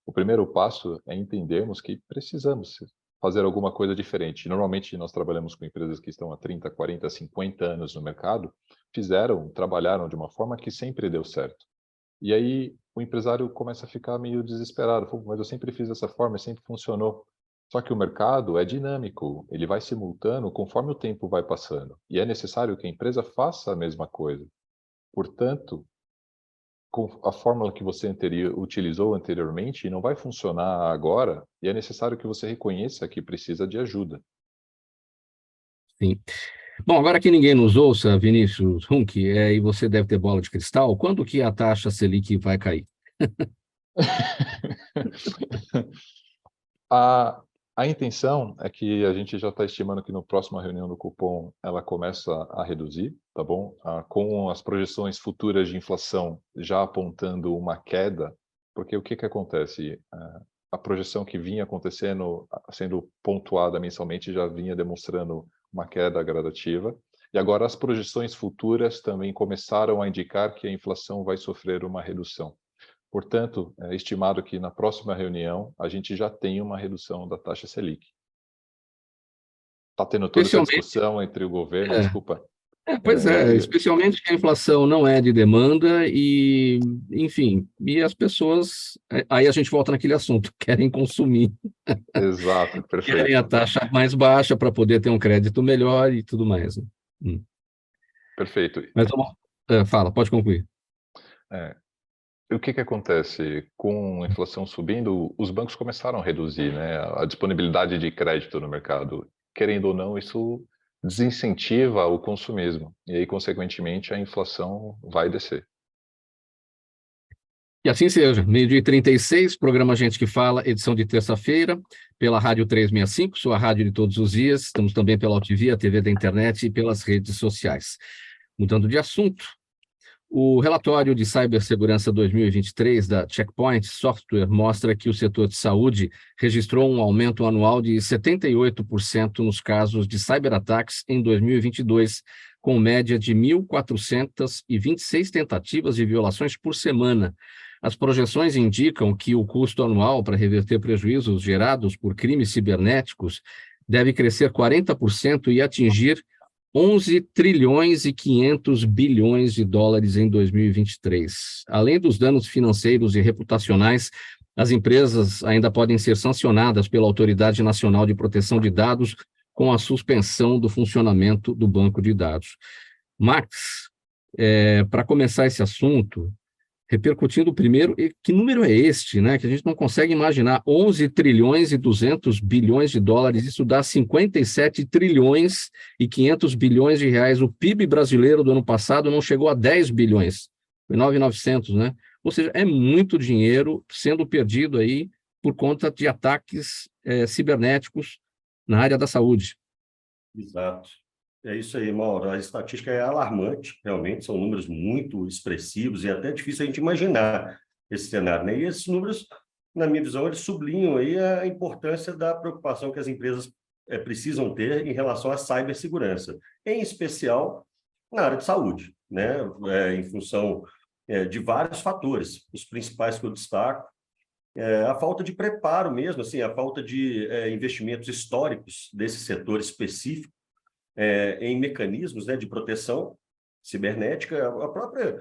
Speaker 6: O primeiro passo é entendermos que precisamos fazer alguma coisa diferente. Normalmente nós trabalhamos com empresas que estão há 30, 40, 50 anos no mercado, trabalharam de uma forma que sempre deu certo. E aí o empresário começa a ficar meio desesperado. Pô, mas eu sempre fiz dessa forma, sempre funcionou. Só que o mercado é dinâmico, ele vai se multando conforme o tempo vai passando. E é necessário que a empresa faça a mesma coisa. Portanto, com a fórmula que você utilizou anteriormente não vai funcionar agora, e é necessário que você reconheça que precisa de ajuda.
Speaker 2: Sim. Bom, agora que ninguém nos ouça, Vinícius Hunck, e você deve ter bola de cristal, quando que a taxa Selic vai cair?
Speaker 6: A intenção é que a gente já está estimando que na próxima reunião do cupom ela começa a reduzir, tá bom? Com as projeções futuras de inflação já apontando uma queda, porque o que acontece? A projeção que vinha acontecendo, sendo pontuada mensalmente, já vinha demonstrando uma queda gradativa, e agora as projeções futuras também começaram a indicar que a inflação vai sofrer uma redução. Portanto, é estimado que na próxima reunião a gente já tenha uma redução da taxa Selic. Está tendo toda essa discussão entre o governo, desculpa.
Speaker 2: Especialmente que a inflação não é de demanda e, enfim, e as pessoas, aí a gente volta naquele assunto, querem consumir.
Speaker 6: Exato, perfeito.
Speaker 2: Querem a taxa mais baixa para poder ter um crédito melhor e tudo mais. Né?
Speaker 6: Perfeito.
Speaker 2: Mas fala, pode concluir.
Speaker 6: O que acontece? Com a inflação subindo, os bancos começaram a reduzir, né, a disponibilidade de crédito no mercado. Querendo ou não, isso desincentiva o consumismo. E aí, consequentemente, a inflação vai descer.
Speaker 2: E assim seja. 12h36, programa Gente que Fala, edição de terça-feira, pela Rádio 365, sua rádio de todos os dias. Estamos também pela Altivia, TV da internet e pelas redes sociais. Mudando de assunto, o relatório de cibersegurança 2023 da Checkpoint Software mostra que o setor de saúde registrou um aumento anual de 78% nos casos de ciberataques em 2022, com média de 1.426 tentativas de violações por semana. As projeções indicam que o custo anual para reverter prejuízos gerados por crimes cibernéticos deve crescer 40% e atingir 11 trilhões e 500 bilhões de dólares em 2023. Além dos danos financeiros e reputacionais, as empresas ainda podem ser sancionadas pela Autoridade Nacional de Proteção de Dados com a suspensão do funcionamento do banco de dados. Max, para começar esse assunto, repercutindo primeiro, que número é este, né? Que a gente não consegue imaginar, 11 trilhões e 200 bilhões de dólares, isso dá 57 trilhões e 500 bilhões de reais. O PIB brasileiro do ano passado não chegou a 10 bilhões, foi 9.900, né? Ou seja, é muito dinheiro sendo perdido aí por conta de ataques cibernéticos na área da saúde.
Speaker 3: Exato. É isso aí, Mauro. A estatística é alarmante, realmente, são números muito expressivos e até difícil a gente imaginar esse cenário, né? E esses números, na minha visão, eles sublinham aí a importância da preocupação que as empresas precisam ter em relação à cibersegurança, em especial na área de saúde, né? Em função de vários fatores. Os principais que eu destaco a falta de preparo mesmo, assim, a falta de investimentos históricos desse setor específico em mecanismos, né, de proteção cibernética, a própria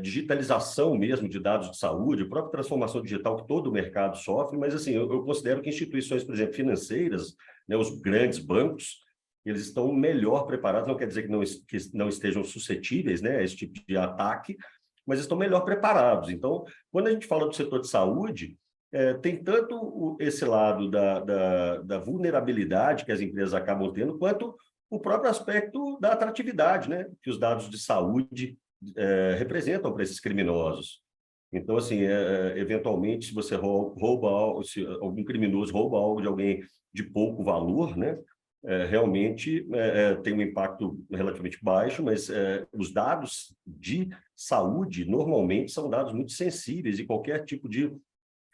Speaker 3: digitalização mesmo de dados de saúde, a própria transformação digital que todo o mercado sofre, mas assim, eu considero que instituições, por exemplo, financeiras, né, os grandes bancos, eles estão melhor preparados, não quer dizer que não estejam suscetíveis, né, a esse tipo de ataque, mas estão melhor preparados. Então, quando a gente fala do setor de saúde, tem tanto esse lado da vulnerabilidade que as empresas acabam tendo, quanto o próprio aspecto da atratividade, né, que os dados de saúde representam para esses criminosos. Então, assim, eventualmente, se você se algum criminoso rouba algo de alguém de pouco valor, né, realmente tem um impacto relativamente baixo, mas os dados de saúde normalmente são dados muito sensíveis e qualquer tipo de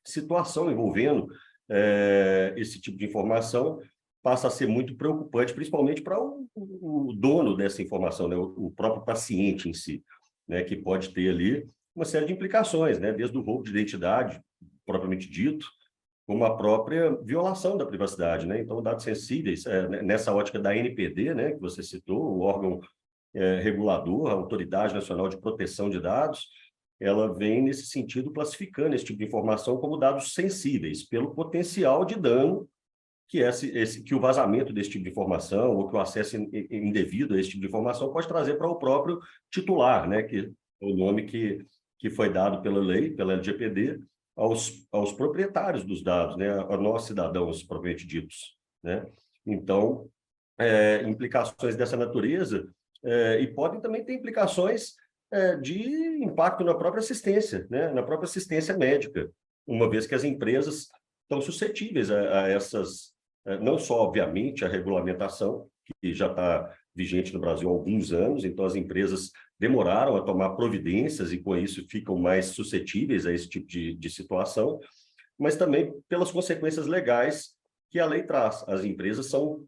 Speaker 3: situação envolvendo esse tipo de informação passa a ser muito preocupante, principalmente para o dono dessa informação, né? O próprio paciente em si, né? Que pode ter ali uma série de implicações, né? Desde o roubo de identidade, propriamente dito, como a própria violação da privacidade, né? Então, dados sensíveis, nessa ótica da NPD, né? Que você citou, o órgão regulador, a Autoridade Nacional de Proteção de Dados, ela vem, nesse sentido, classificando esse tipo de informação como dados sensíveis, pelo potencial de dano que o vazamento desse tipo de informação ou que o acesso indevido a esse tipo de informação pode trazer para o próprio titular, né, que é o nome que foi dado pela lei, pela LGPD, aos proprietários dos dados, né, a nós cidadãos propriamente ditos, né? Então, implicações dessa natureza e podem também ter implicações de impacto na própria assistência, né, na própria assistência médica, uma vez que as empresas estão suscetíveis a essas, não só, obviamente, a regulamentação, que já está vigente no Brasil há alguns anos, então as empresas demoraram a tomar providências e, com isso, ficam mais suscetíveis a esse tipo de situação, mas também pelas consequências legais que a lei traz. As empresas são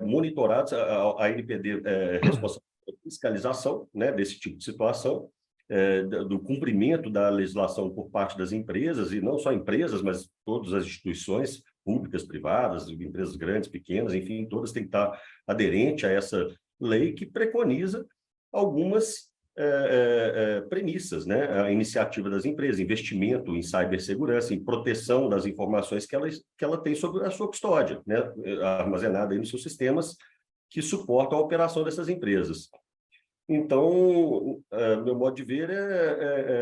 Speaker 3: monitoradas, a NPD é responsável pela fiscalização, né, desse tipo de situação, do cumprimento da legislação por parte das empresas, e não só empresas, mas todas as instituições públicas, privadas, empresas grandes, pequenas, enfim, todas têm que estar aderentes a essa lei que preconiza algumas premissas, né? A iniciativa das empresas, investimento em cibersegurança, em proteção das informações que ela tem sobre a sua custódia, né? Armazenada aí nos seus sistemas que suportam a operação dessas empresas. Então, meu modo de ver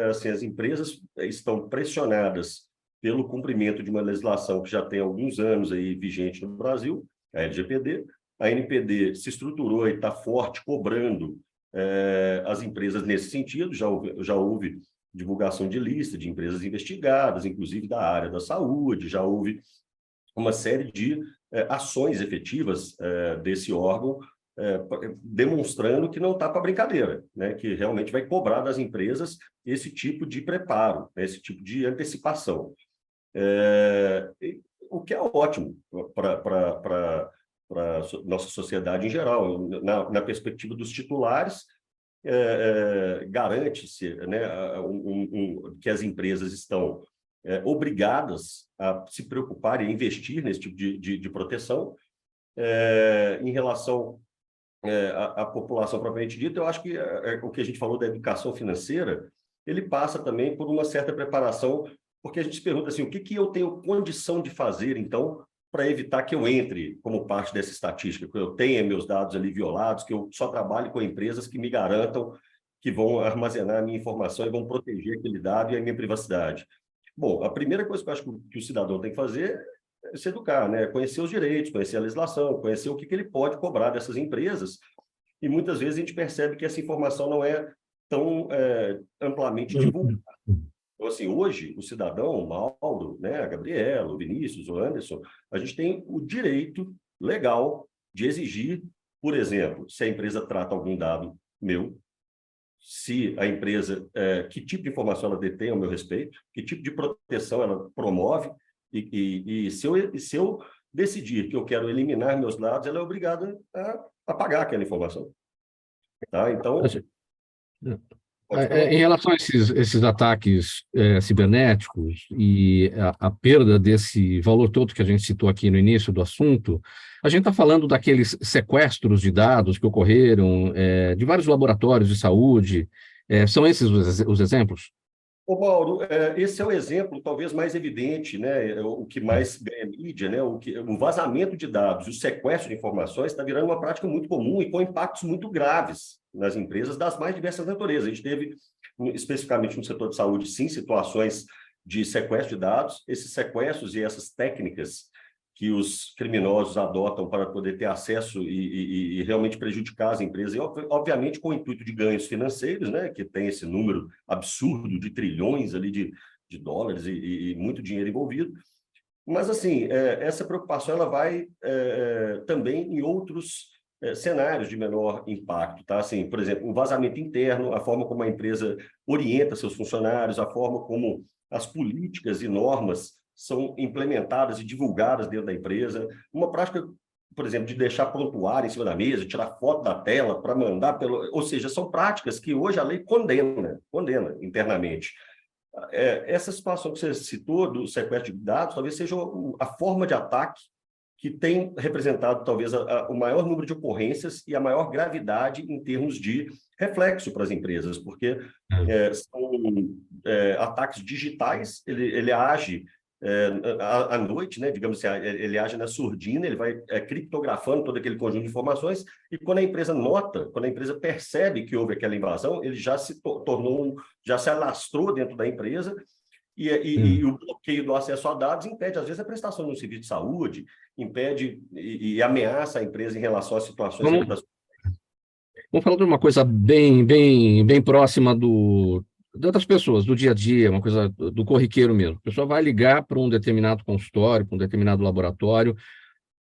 Speaker 3: assim, as empresas estão pressionadas pelo cumprimento de uma legislação que já tem alguns anos aí vigente no Brasil, a LGPD. A NPD se estruturou e está forte, cobrando as empresas nesse sentido. Já houve divulgação de lista de empresas investigadas, inclusive da área da saúde, já houve uma série de ações efetivas desse órgão, demonstrando que não está para brincadeira, né? Que realmente vai cobrar das empresas esse tipo de preparo, né? Esse tipo de antecipação. O que é ótimo para a nossa sociedade em geral. Na perspectiva dos titulares, garante-se, né, que as empresas estão obrigadas a se preocupar e a investir nesse tipo de proteção. Em relação à população propriamente dita, eu acho que o que a gente falou da educação financeira, ele passa também por uma certa preparação, porque a gente se pergunta assim, o que eu tenho condição de fazer, então, para evitar que eu entre como parte dessa estatística, que eu tenha meus dados ali violados, que eu só trabalhe com empresas que me garantam que vão armazenar a minha informação e vão proteger aquele dado e a minha privacidade. Bom, a primeira coisa que eu acho que o cidadão tem que fazer é se educar, né? Conhecer os direitos, conhecer a legislação, conhecer o que ele pode cobrar dessas empresas. E muitas vezes a gente percebe que essa informação não é tão amplamente divulgada. Então, assim, hoje, o cidadão, o Mauro, né, a Gabriela, o Vinícius, o Anderson, a gente tem o direito legal de exigir, por exemplo, se a empresa trata algum dado meu, se a empresa, que tipo de informação ela detém ao meu respeito, que tipo de proteção ela promove, e se eu decidir que eu quero eliminar meus dados, ela é obrigada a pagar aquela informação. Tá? Então...
Speaker 2: Em relação a esses ataques cibernéticos e a perda desse valor todo que a gente citou aqui no início do assunto, a gente está falando daqueles sequestros de dados que ocorreram de vários laboratórios de saúde. São esses os exemplos?
Speaker 3: Ô, Mauro, esse é o exemplo talvez mais evidente, né? O que mais ganha mídia, né? O vazamento de dados e o sequestro de informações está virando uma prática muito comum e com impactos muito graves nas empresas das mais diversas naturezas. A gente teve, especificamente no setor de saúde, sim, situações de sequestro de dados. Esses sequestros e essas técnicas que os criminosos adotam para poder ter acesso e realmente prejudicar as empresas, e obviamente com o intuito de ganhos financeiros, né, que tem esse número absurdo de trilhões ali de dólares e muito dinheiro envolvido. Mas, assim, essa preocupação ela vai também em outros cenários de menor impacto, tá? Assim, por exemplo, o vazamento interno, a forma como a empresa orienta seus funcionários, a forma como as políticas e normas são implementadas e divulgadas dentro da empresa. Uma prática, por exemplo, de deixar prontuário em cima da mesa, tirar foto da tela para mandar pelo... Ou seja, são práticas que hoje a lei condena internamente. Essa situação que você citou do sequestro de dados talvez seja a forma de ataque que tem representado talvez o maior número de ocorrências e a maior gravidade em termos de reflexo para as empresas, porque são ataques digitais, ele age à noite, né? Digamos assim, ele age na surdina, ele vai criptografando todo aquele conjunto de informações, e quando a empresa quando a empresa percebe que houve aquela invasão, ele já se tornou, já se alastrou dentro da empresa, e o bloqueio do acesso a dados impede, às vezes, a prestação de um serviço de saúde, impede e ameaça a empresa em relação a situações...
Speaker 2: Vamos falar de uma coisa bem próxima das pessoas, do dia a dia, uma coisa do corriqueiro mesmo. A pessoa vai ligar para um determinado consultório, para um determinado laboratório,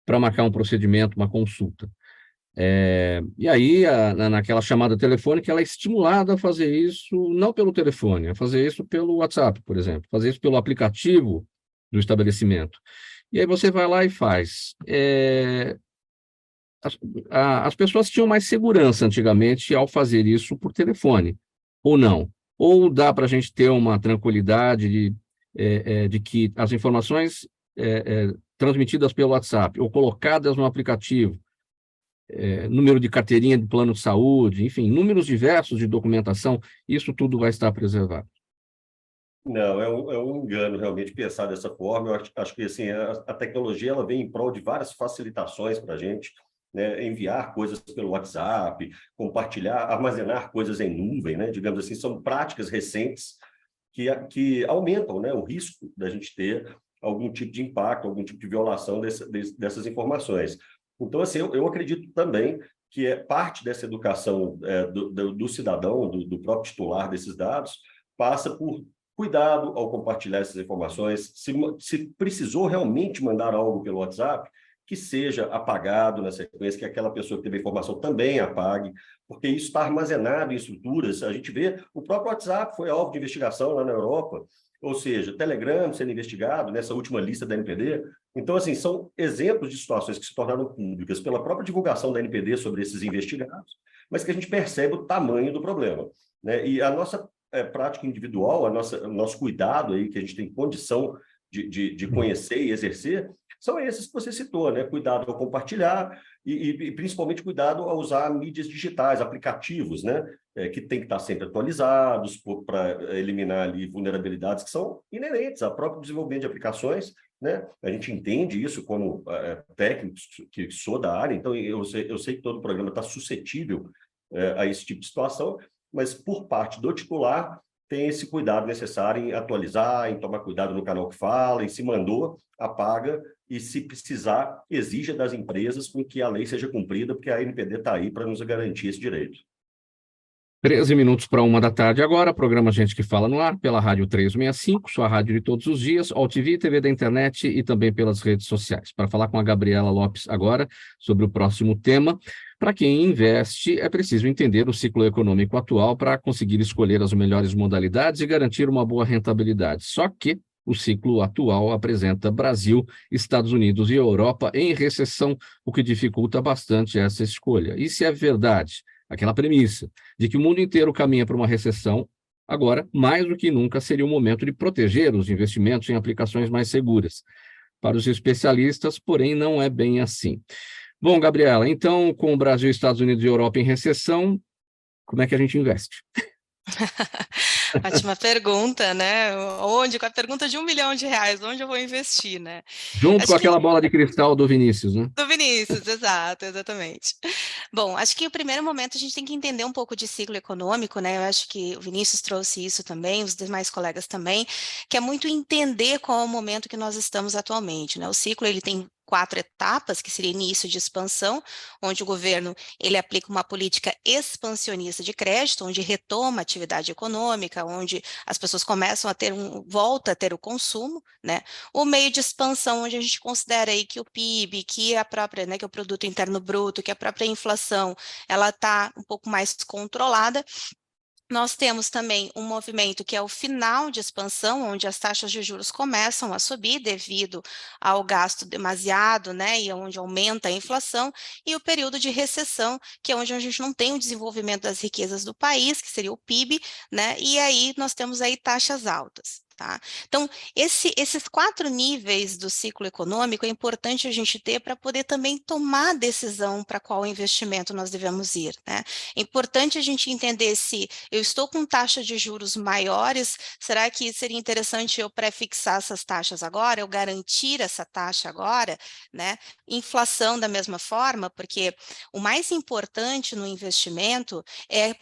Speaker 2: para marcar um procedimento, uma consulta. E aí, naquela chamada telefônica, ela é estimulada a fazer isso, não pelo telefone, a fazer isso pelo WhatsApp, por exemplo, fazer isso pelo aplicativo do estabelecimento. E aí você vai lá e faz. As pessoas tinham mais segurança antigamente ao fazer isso por telefone, ou não. Ou dá para a gente ter uma tranquilidade de que as informações transmitidas pelo WhatsApp ou colocadas no aplicativo, número de carteirinha de plano de saúde, enfim, números diversos de documentação, isso tudo vai estar preservado.
Speaker 3: Não, é um engano realmente pensar dessa forma. Eu acho que assim, a tecnologia ela vem em prol de várias facilitações para a gente, né? Enviar coisas pelo WhatsApp, compartilhar, armazenar coisas em nuvem, né? Digamos assim, são práticas recentes que aumentam, né, o risco da gente ter algum tipo de impacto, algum tipo de violação dessas informações. Então, assim, eu acredito também que parte dessa educação do cidadão, do próprio titular desses dados, passa por cuidado ao compartilhar essas informações. Se precisou realmente mandar algo pelo WhatsApp, que seja apagado na sequência, que aquela pessoa que teve a informação também apague, porque isso está armazenado em estruturas. A gente vê, o próprio WhatsApp foi alvo de investigação lá na Europa, ou seja, Telegram sendo investigado nessa última lista da NPD. Então, assim, são exemplos de situações que se tornaram públicas pela própria divulgação da NPD sobre esses investigados, mas que a gente percebe o tamanho do problema, né? E a nossa prática individual, o nosso cuidado aí, que a gente tem condição de conhecer e exercer, são esses que você citou, né? Cuidado ao compartilhar e principalmente cuidado ao usar mídias digitais, aplicativos, né? Que tem que estar sempre atualizados para eliminar ali vulnerabilidades que são inerentes ao próprio desenvolvimento de aplicações, né? A gente entende isso como técnicos que sou da área, então eu sei que todo programa está suscetível a esse tipo de situação, mas por parte do titular tem esse cuidado necessário em atualizar, em tomar cuidado no canal que fala, e se mandou, apaga, e se precisar, exija das empresas com que a lei seja cumprida, porque a NPD está aí para nos garantir esse direito.
Speaker 2: 13 minutos para 1 da tarde agora, programa Gente que Fala no Ar, pela Rádio 365, sua rádio de todos os dias, AllTV, TV da internet e também pelas redes sociais. Para falar com a Gabriela Lopes agora sobre o próximo tema. Para quem investe, é preciso entender o ciclo econômico atual para conseguir escolher as melhores modalidades e garantir uma boa rentabilidade. Só que o ciclo atual apresenta Brasil, Estados Unidos e Europa em recessão, o que dificulta bastante essa escolha. E se é verdade, aquela premissa de que o mundo inteiro caminha para uma recessão, agora, mais do que nunca, seria o momento de proteger os investimentos em aplicações mais seguras. Para os especialistas, porém, não é bem assim. Bom, Gabriela, então, com o Brasil, Estados Unidos e Europa em recessão, como é que a gente investe?
Speaker 5: Ótima pergunta, né? Com a pergunta de R$1 milhão, onde eu vou investir, né?
Speaker 2: Junto com aquela bola de cristal do Vinícius, né?
Speaker 5: Do Vinícius, exatamente. Bom, acho que o primeiro momento a gente tem que entender um pouco de ciclo econômico, né? Eu acho que o Vinícius trouxe isso também, os demais colegas também, que é muito entender qual é o momento que nós estamos atualmente, né? O ciclo, ele tem 4 etapas, que seria início de expansão, onde o governo ele aplica uma política expansionista de crédito, onde retoma a atividade econômica, onde as pessoas começam a volta a ter o consumo, né? O meio de expansão, onde a gente considera aí que o PIB, que a própria, né, que é o produto interno bruto, que a própria inflação, ela está um pouco mais controlada. Nós temos também um movimento que é o final de expansão, onde as taxas de juros começam a subir devido ao gasto demasiado, né, e onde aumenta a inflação, e o período de recessão, que é onde a gente não tem o desenvolvimento das riquezas do país, que seria o PIB, né, e aí nós temos aí taxas altas. Tá? Então, esses 4 níveis do ciclo econômico é importante a gente ter para poder também tomar a decisão para qual investimento nós devemos ir. Né? É importante a gente entender se eu estou com taxas de juros maiores, será que seria interessante eu prefixar essas taxas agora, eu garantir essa taxa agora, né? Inflação da mesma forma, porque o mais importante no investimento é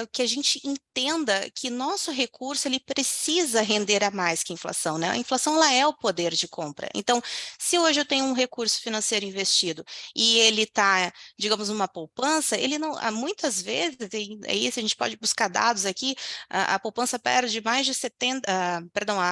Speaker 5: que a gente entenda que nosso recurso ele precisa render a mais que a inflação, né? A inflação ela é o poder de compra. Então, se hoje eu tenho um recurso financeiro investido e ele está, digamos, numa poupança, ele não, muitas vezes, e aí se a gente pode buscar dados aqui, a poupança perde mais de 70,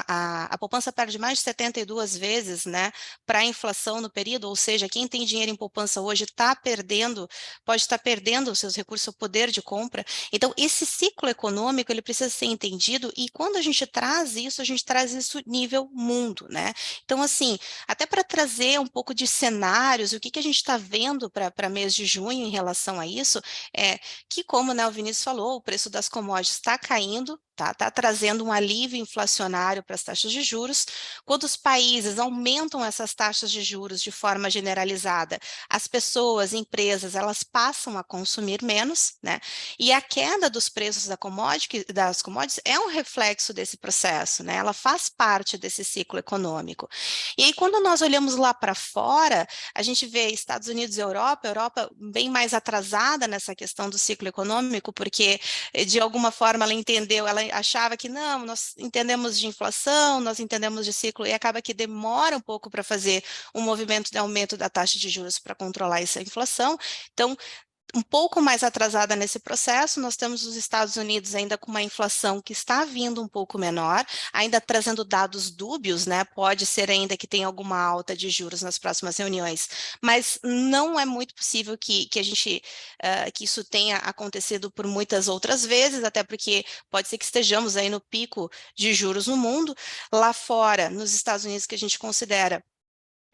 Speaker 5: a poupança perde mais de 72 vezes, né, para a inflação no período, ou seja, quem tem dinheiro em poupança hoje está perdendo, pode estar perdendo os seus recursos, o poder de compra. Então, esse ciclo econômico, ele precisa ser entendido, e quando a gente traz isso nível mundo, né? Então, assim, até para trazer um pouco de cenários, o que a gente está vendo para mês de junho em relação a isso, é que, como, né, o Vinícius falou, o preço das commodities está caindo, tá trazendo um alívio inflacionário para as taxas de juros. Quando os países aumentam essas taxas de juros de forma generalizada, as pessoas, empresas, elas passam a consumir menos, né? E a queda dos preços das commodities é um reflexo desse processo, né? Ela faz parte desse ciclo econômico. E aí, quando nós olhamos lá para fora, a gente vê Estados Unidos e Europa bem mais atrasada nessa questão do ciclo econômico, porque, de alguma forma, ela achava que não, nós entendemos de inflação, nós entendemos de ciclo, e acaba que demora um pouco para fazer um movimento de aumento da taxa de juros para controlar essa inflação. Então, um pouco mais atrasada nesse processo, nós temos os Estados Unidos ainda com uma inflação que está vindo um pouco menor, ainda trazendo dados dúbios, né? Pode ser ainda que tenha alguma alta de juros nas próximas reuniões, mas não é muito possível que que isso tenha acontecido por muitas outras vezes, até porque pode ser que estejamos aí no pico de juros no mundo. Lá fora, nos Estados Unidos, que a gente considera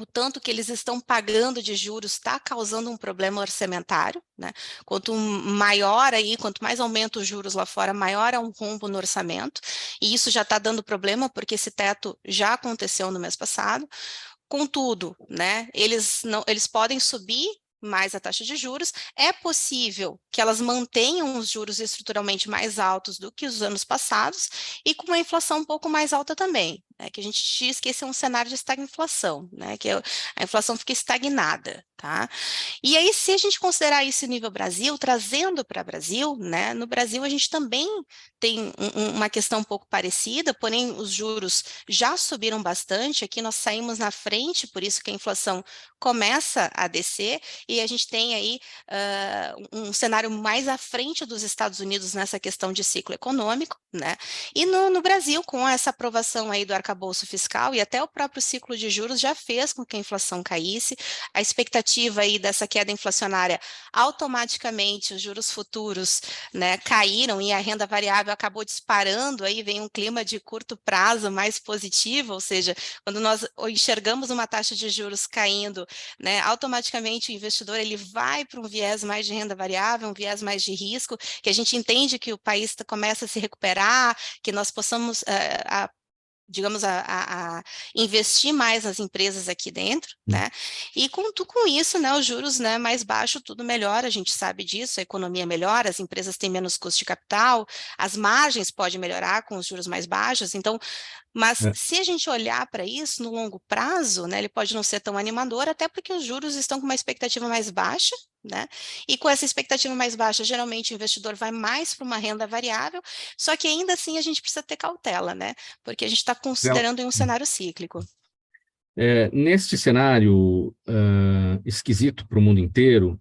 Speaker 5: o tanto que eles estão pagando de juros está causando um problema orçamentário, né? Quanto mais aumenta os juros lá fora, maior é um rombo no orçamento, e isso já está dando problema, porque esse teto já aconteceu no mês passado. Contudo, né, eles podem subir mais a taxa de juros, é possível que elas mantenham os juros estruturalmente mais altos do que os anos passados e com uma inflação um pouco mais alta também, né, que a gente diz que esse é um cenário de estagflação, né, que a inflação fica estagnada, tá? E aí, se a gente considerar isso nível Brasil, trazendo para o Brasil, né, no Brasil a gente também tem uma questão um pouco parecida, porém os juros já subiram bastante, aqui nós saímos na frente, por isso que a inflação começa a descer, e a gente tem aí um cenário mais à frente dos Estados Unidos nessa questão de ciclo econômico, né? E no Brasil, com essa aprovação aí do arcabouço fiscal, e até o próprio ciclo de juros já fez com que a inflação caísse, a expectativa aí dessa queda inflacionária, automaticamente os juros futuros, né, caíram e a renda variável acabou disparando, aí vem um clima de curto prazo mais positivo, ou seja, quando nós enxergamos uma taxa de juros caindo, né, automaticamente o investidor ele vai para um viés mais de renda variável, um viés mais de risco, que a gente entende que o país começa a se recuperar, que nós possamos a investir mais nas empresas aqui dentro, né? E com isso, né, os juros, né, mais baixos, tudo melhora, a gente sabe disso, a economia melhora, as empresas têm menos custo de capital, as margens podem melhorar com os juros mais baixos, então, mas se a gente olhar para isso no longo prazo, né, ele pode não ser tão animador, até porque os juros estão com uma expectativa mais baixa, né? E com essa expectativa mais baixa, geralmente o investidor vai mais para uma renda variável, só que ainda assim a gente precisa ter cautela, né? Porque a gente está considerando em um cenário cíclico.
Speaker 2: Neste cenário esquisito para o mundo inteiro,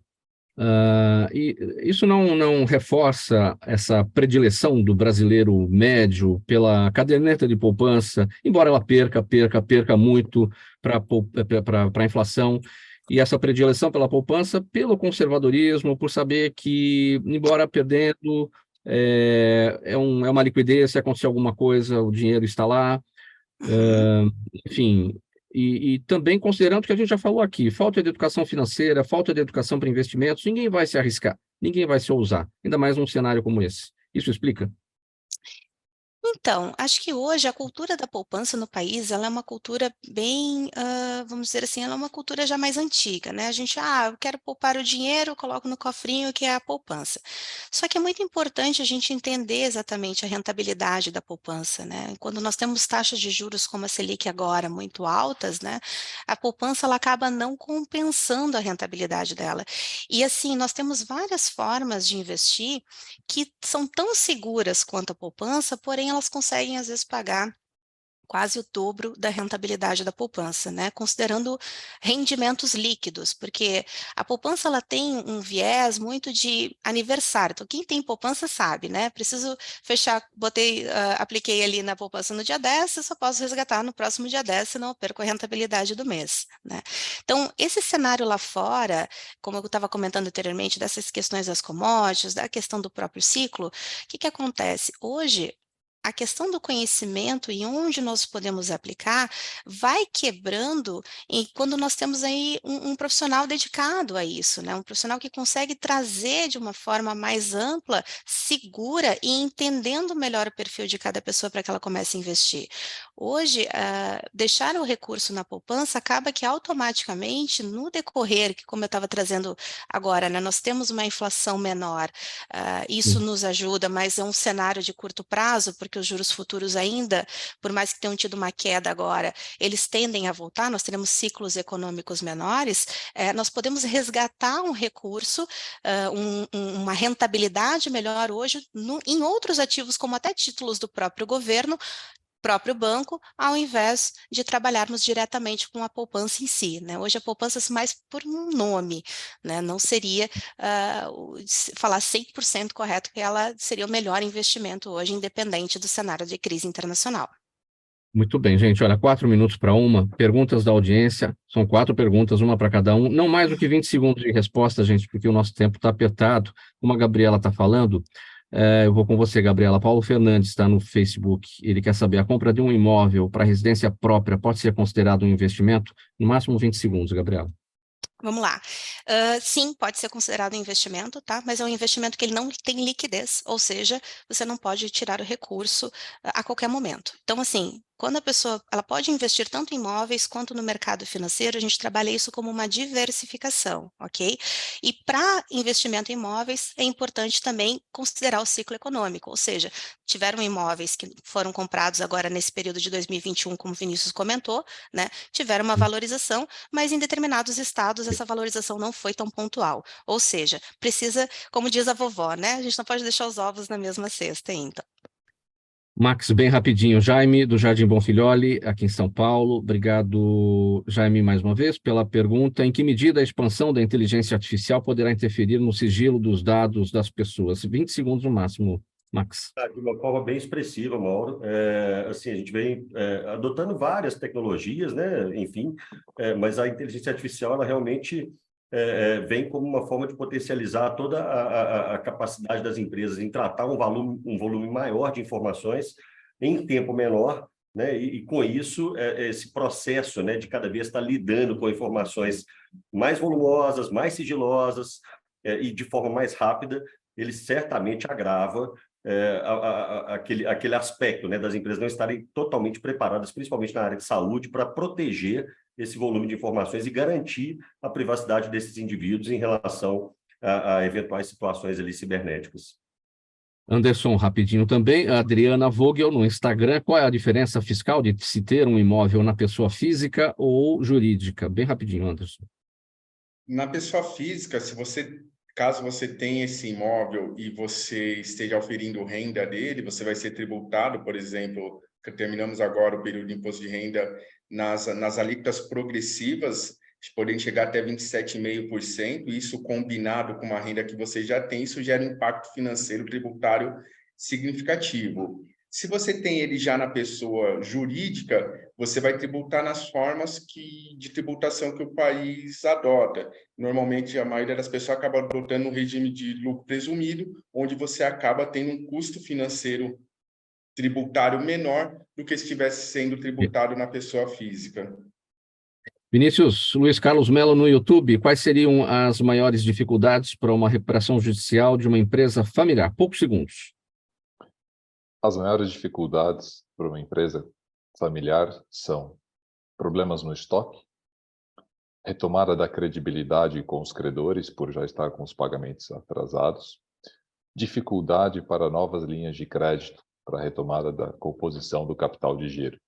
Speaker 2: e isso não reforça essa predileção do brasileiro médio pela caderneta de poupança, embora ela perca muito para a inflação, e essa predileção pela poupança, pelo conservadorismo, por saber que, embora perdendo, é uma liquidez, se acontecer alguma coisa, o dinheiro está lá, enfim, e também considerando que a gente já falou aqui, falta de educação financeira, falta de educação para investimentos, ninguém vai se arriscar, ninguém vai se ousar, ainda mais num cenário como esse. Isso explica?
Speaker 5: Então, acho que hoje a cultura da poupança no país, ela é uma cultura bem, vamos dizer assim, ela é uma cultura já mais antiga, né? A gente, eu quero poupar o dinheiro, coloco no cofrinho, que é a poupança. Só que é muito importante a gente entender exatamente a rentabilidade da poupança, né? Quando nós temos taxas de juros como a Selic agora muito altas, né? A poupança, ela acaba não compensando a rentabilidade dela. E assim, nós temos várias formas de investir que são tão seguras quanto a poupança, porém elas conseguem às vezes pagar quase o dobro da rentabilidade da poupança, né? Considerando rendimentos líquidos, porque a poupança ela tem um viés muito de aniversário. Então, quem tem poupança sabe, né? Preciso fechar, apliquei ali na poupança no dia 10, eu só posso resgatar no próximo dia 10, senão eu perco a rentabilidade do mês, né? Então, esse cenário lá fora, como eu estava comentando anteriormente, dessas questões das commodities, da questão do próprio ciclo, o que acontece? Hoje, a questão do conhecimento e onde nós podemos aplicar vai quebrando quando nós temos aí um profissional dedicado a isso, né? Um profissional que consegue trazer de uma forma mais ampla, segura e entendendo melhor o perfil de cada pessoa para que ela comece a investir. Hoje, deixar o recurso na poupança acaba que automaticamente, no decorrer, que como eu estava trazendo agora, né, nós temos uma inflação menor, isso nos ajuda, mas é um cenário de curto prazo, porque os juros futuros ainda, por mais que tenham tido uma queda agora, eles tendem a voltar, nós teremos ciclos econômicos menores, nós podemos resgatar um recurso, uma rentabilidade melhor hoje em outros ativos, como até títulos do próprio governo, próprio banco, ao invés de trabalharmos diretamente com a poupança em si, né? Hoje a poupança é mais por um nome, né? Não seria falar 100% correto que ela seria o melhor investimento hoje, independente do cenário de crise internacional.
Speaker 2: Muito bem, gente. Olha, 4 minutos para uma. Perguntas da audiência. São 4 perguntas, uma para cada um. Não mais do que 20 segundos de resposta, gente, porque o nosso tempo está apertado. Como a Gabriela está falando, eu vou com você, Gabriela. Paulo Fernandes está no Facebook. Ele quer saber, a compra de um imóvel para residência própria pode ser considerado um investimento? No máximo 20 segundos, Gabriela.
Speaker 5: Vamos lá. Sim, pode ser considerado um investimento, tá? Mas é um investimento que ele não tem liquidez, ou seja, você não pode tirar o recurso a qualquer momento. Então, assim, quando a pessoa, ela pode investir tanto em imóveis quanto no mercado financeiro, a gente trabalha isso como uma diversificação, ok? E para investimento em imóveis, é importante também considerar o ciclo econômico, ou seja, tiveram imóveis que foram comprados agora nesse período de 2021, como o Vinícius comentou, né? Tiveram uma valorização, mas em determinados estados essa valorização não foi tão pontual. Ou seja, precisa, como diz a vovó, né? A gente não pode deixar os ovos na mesma cesta, então.
Speaker 2: Max, bem rapidinho. Jaime, do Jardim Bonfilholi, aqui em São Paulo. Obrigado, Jaime, mais uma vez, pela pergunta. Em que medida a expansão da inteligência artificial poderá interferir no sigilo dos dados das pessoas? 20 segundos no máximo, Max.
Speaker 3: De uma forma bem expressiva, Mauro. Assim, a gente vem adotando várias tecnologias, né? Enfim, mas a inteligência artificial, ela realmente vem como uma forma de potencializar toda a capacidade das empresas em tratar um volume maior de informações em tempo menor, né? E com isso, esse processo, né, de cada vez estar lidando com informações mais volumosas, mais sigilosas e de forma mais rápida, ele certamente agrava aquele aspecto, né, das empresas não estarem totalmente preparadas, principalmente na área de saúde, para proteger esse volume de informações e garantir a privacidade desses indivíduos em relação a eventuais situações ali cibernéticas.
Speaker 2: Anderson, rapidinho também. A Adriana Vogel, no Instagram. Qual é a diferença fiscal de se ter um imóvel na pessoa física ou jurídica? Bem rapidinho, Anderson.
Speaker 4: Na pessoa física, caso você tenha esse imóvel e você esteja oferindo renda dele, você vai ser tributado, por exemplo, terminamos agora o período de imposto de renda nas alíquotas progressivas, podem chegar até 27,5%, isso combinado com uma renda que você já tem, isso gera um impacto financeiro tributário significativo. Se você tem ele já na pessoa jurídica, você vai tributar nas formas de tributação que o país adota. Normalmente, a maioria das pessoas acaba adotando um regime de lucro presumido, onde você acaba tendo um custo financeiro tributário menor do que se estivesse sendo tributado na pessoa física.
Speaker 2: Vinícius, Luiz Carlos Melo no YouTube, quais seriam as maiores dificuldades para uma recuperação judicial de uma empresa familiar? Poucos segundos.
Speaker 6: As maiores dificuldades para uma empresa familiar são problemas no estoque, retomada da credibilidade com os credores por já estar com os pagamentos atrasados, dificuldade para novas linhas de crédito para a retomada da composição do capital de giro.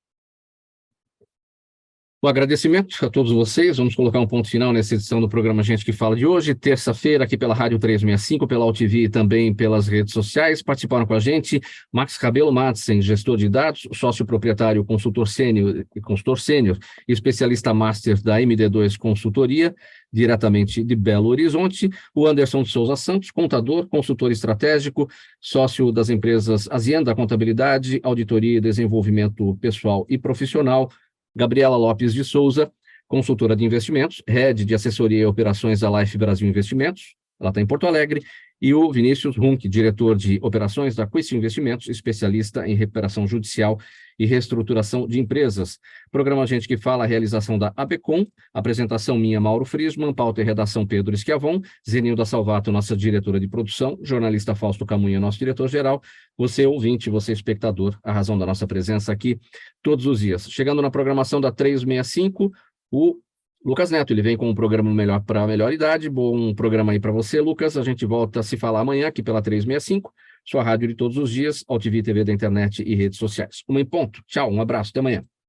Speaker 2: Um agradecimento a todos vocês. Vamos colocar um ponto final nessa edição do programa Gente que Fala de hoje, terça-feira, aqui pela Rádio 365, pela UTV e também pelas redes sociais. Participaram com a gente Max Cabelo Madsen, gestor de dados, sócio proprietário, consultor sênior e especialista master da MD2 Consultoria, diretamente de Belo Horizonte. O Anderson de Souza Santos, contador, consultor estratégico, sócio das empresas Azienda Contabilidade, Auditoria e Desenvolvimento Pessoal e Profissional. Gabriela Lopes de Souza, consultora de investimentos, head de assessoria e operações da Life Brasil Investimentos, ela está em Porto Alegre, e o Vinícius Hunk, diretor de operações da Quist Investimentos, especialista em recuperação judicial e reestruturação de empresas. Programa Gente que Fala, a realização da ABCom, apresentação minha, Mauro Friesman, pauta e redação Pedro Schiavon, Zenilda Salvato, nossa diretora de produção, jornalista Fausto Camunha, nosso diretor-geral, você ouvinte, você espectador, a razão da nossa presença aqui todos os dias. Chegando na programação da 365, o Lucas Neto, ele vem com um programa Melhor para a Melhor Idade. Bom programa aí para você, Lucas. A gente volta a se falar amanhã aqui pela 365, sua rádio de todos os dias, UTV, TV da internet e redes sociais. 1 em ponto. Tchau, um abraço, até amanhã.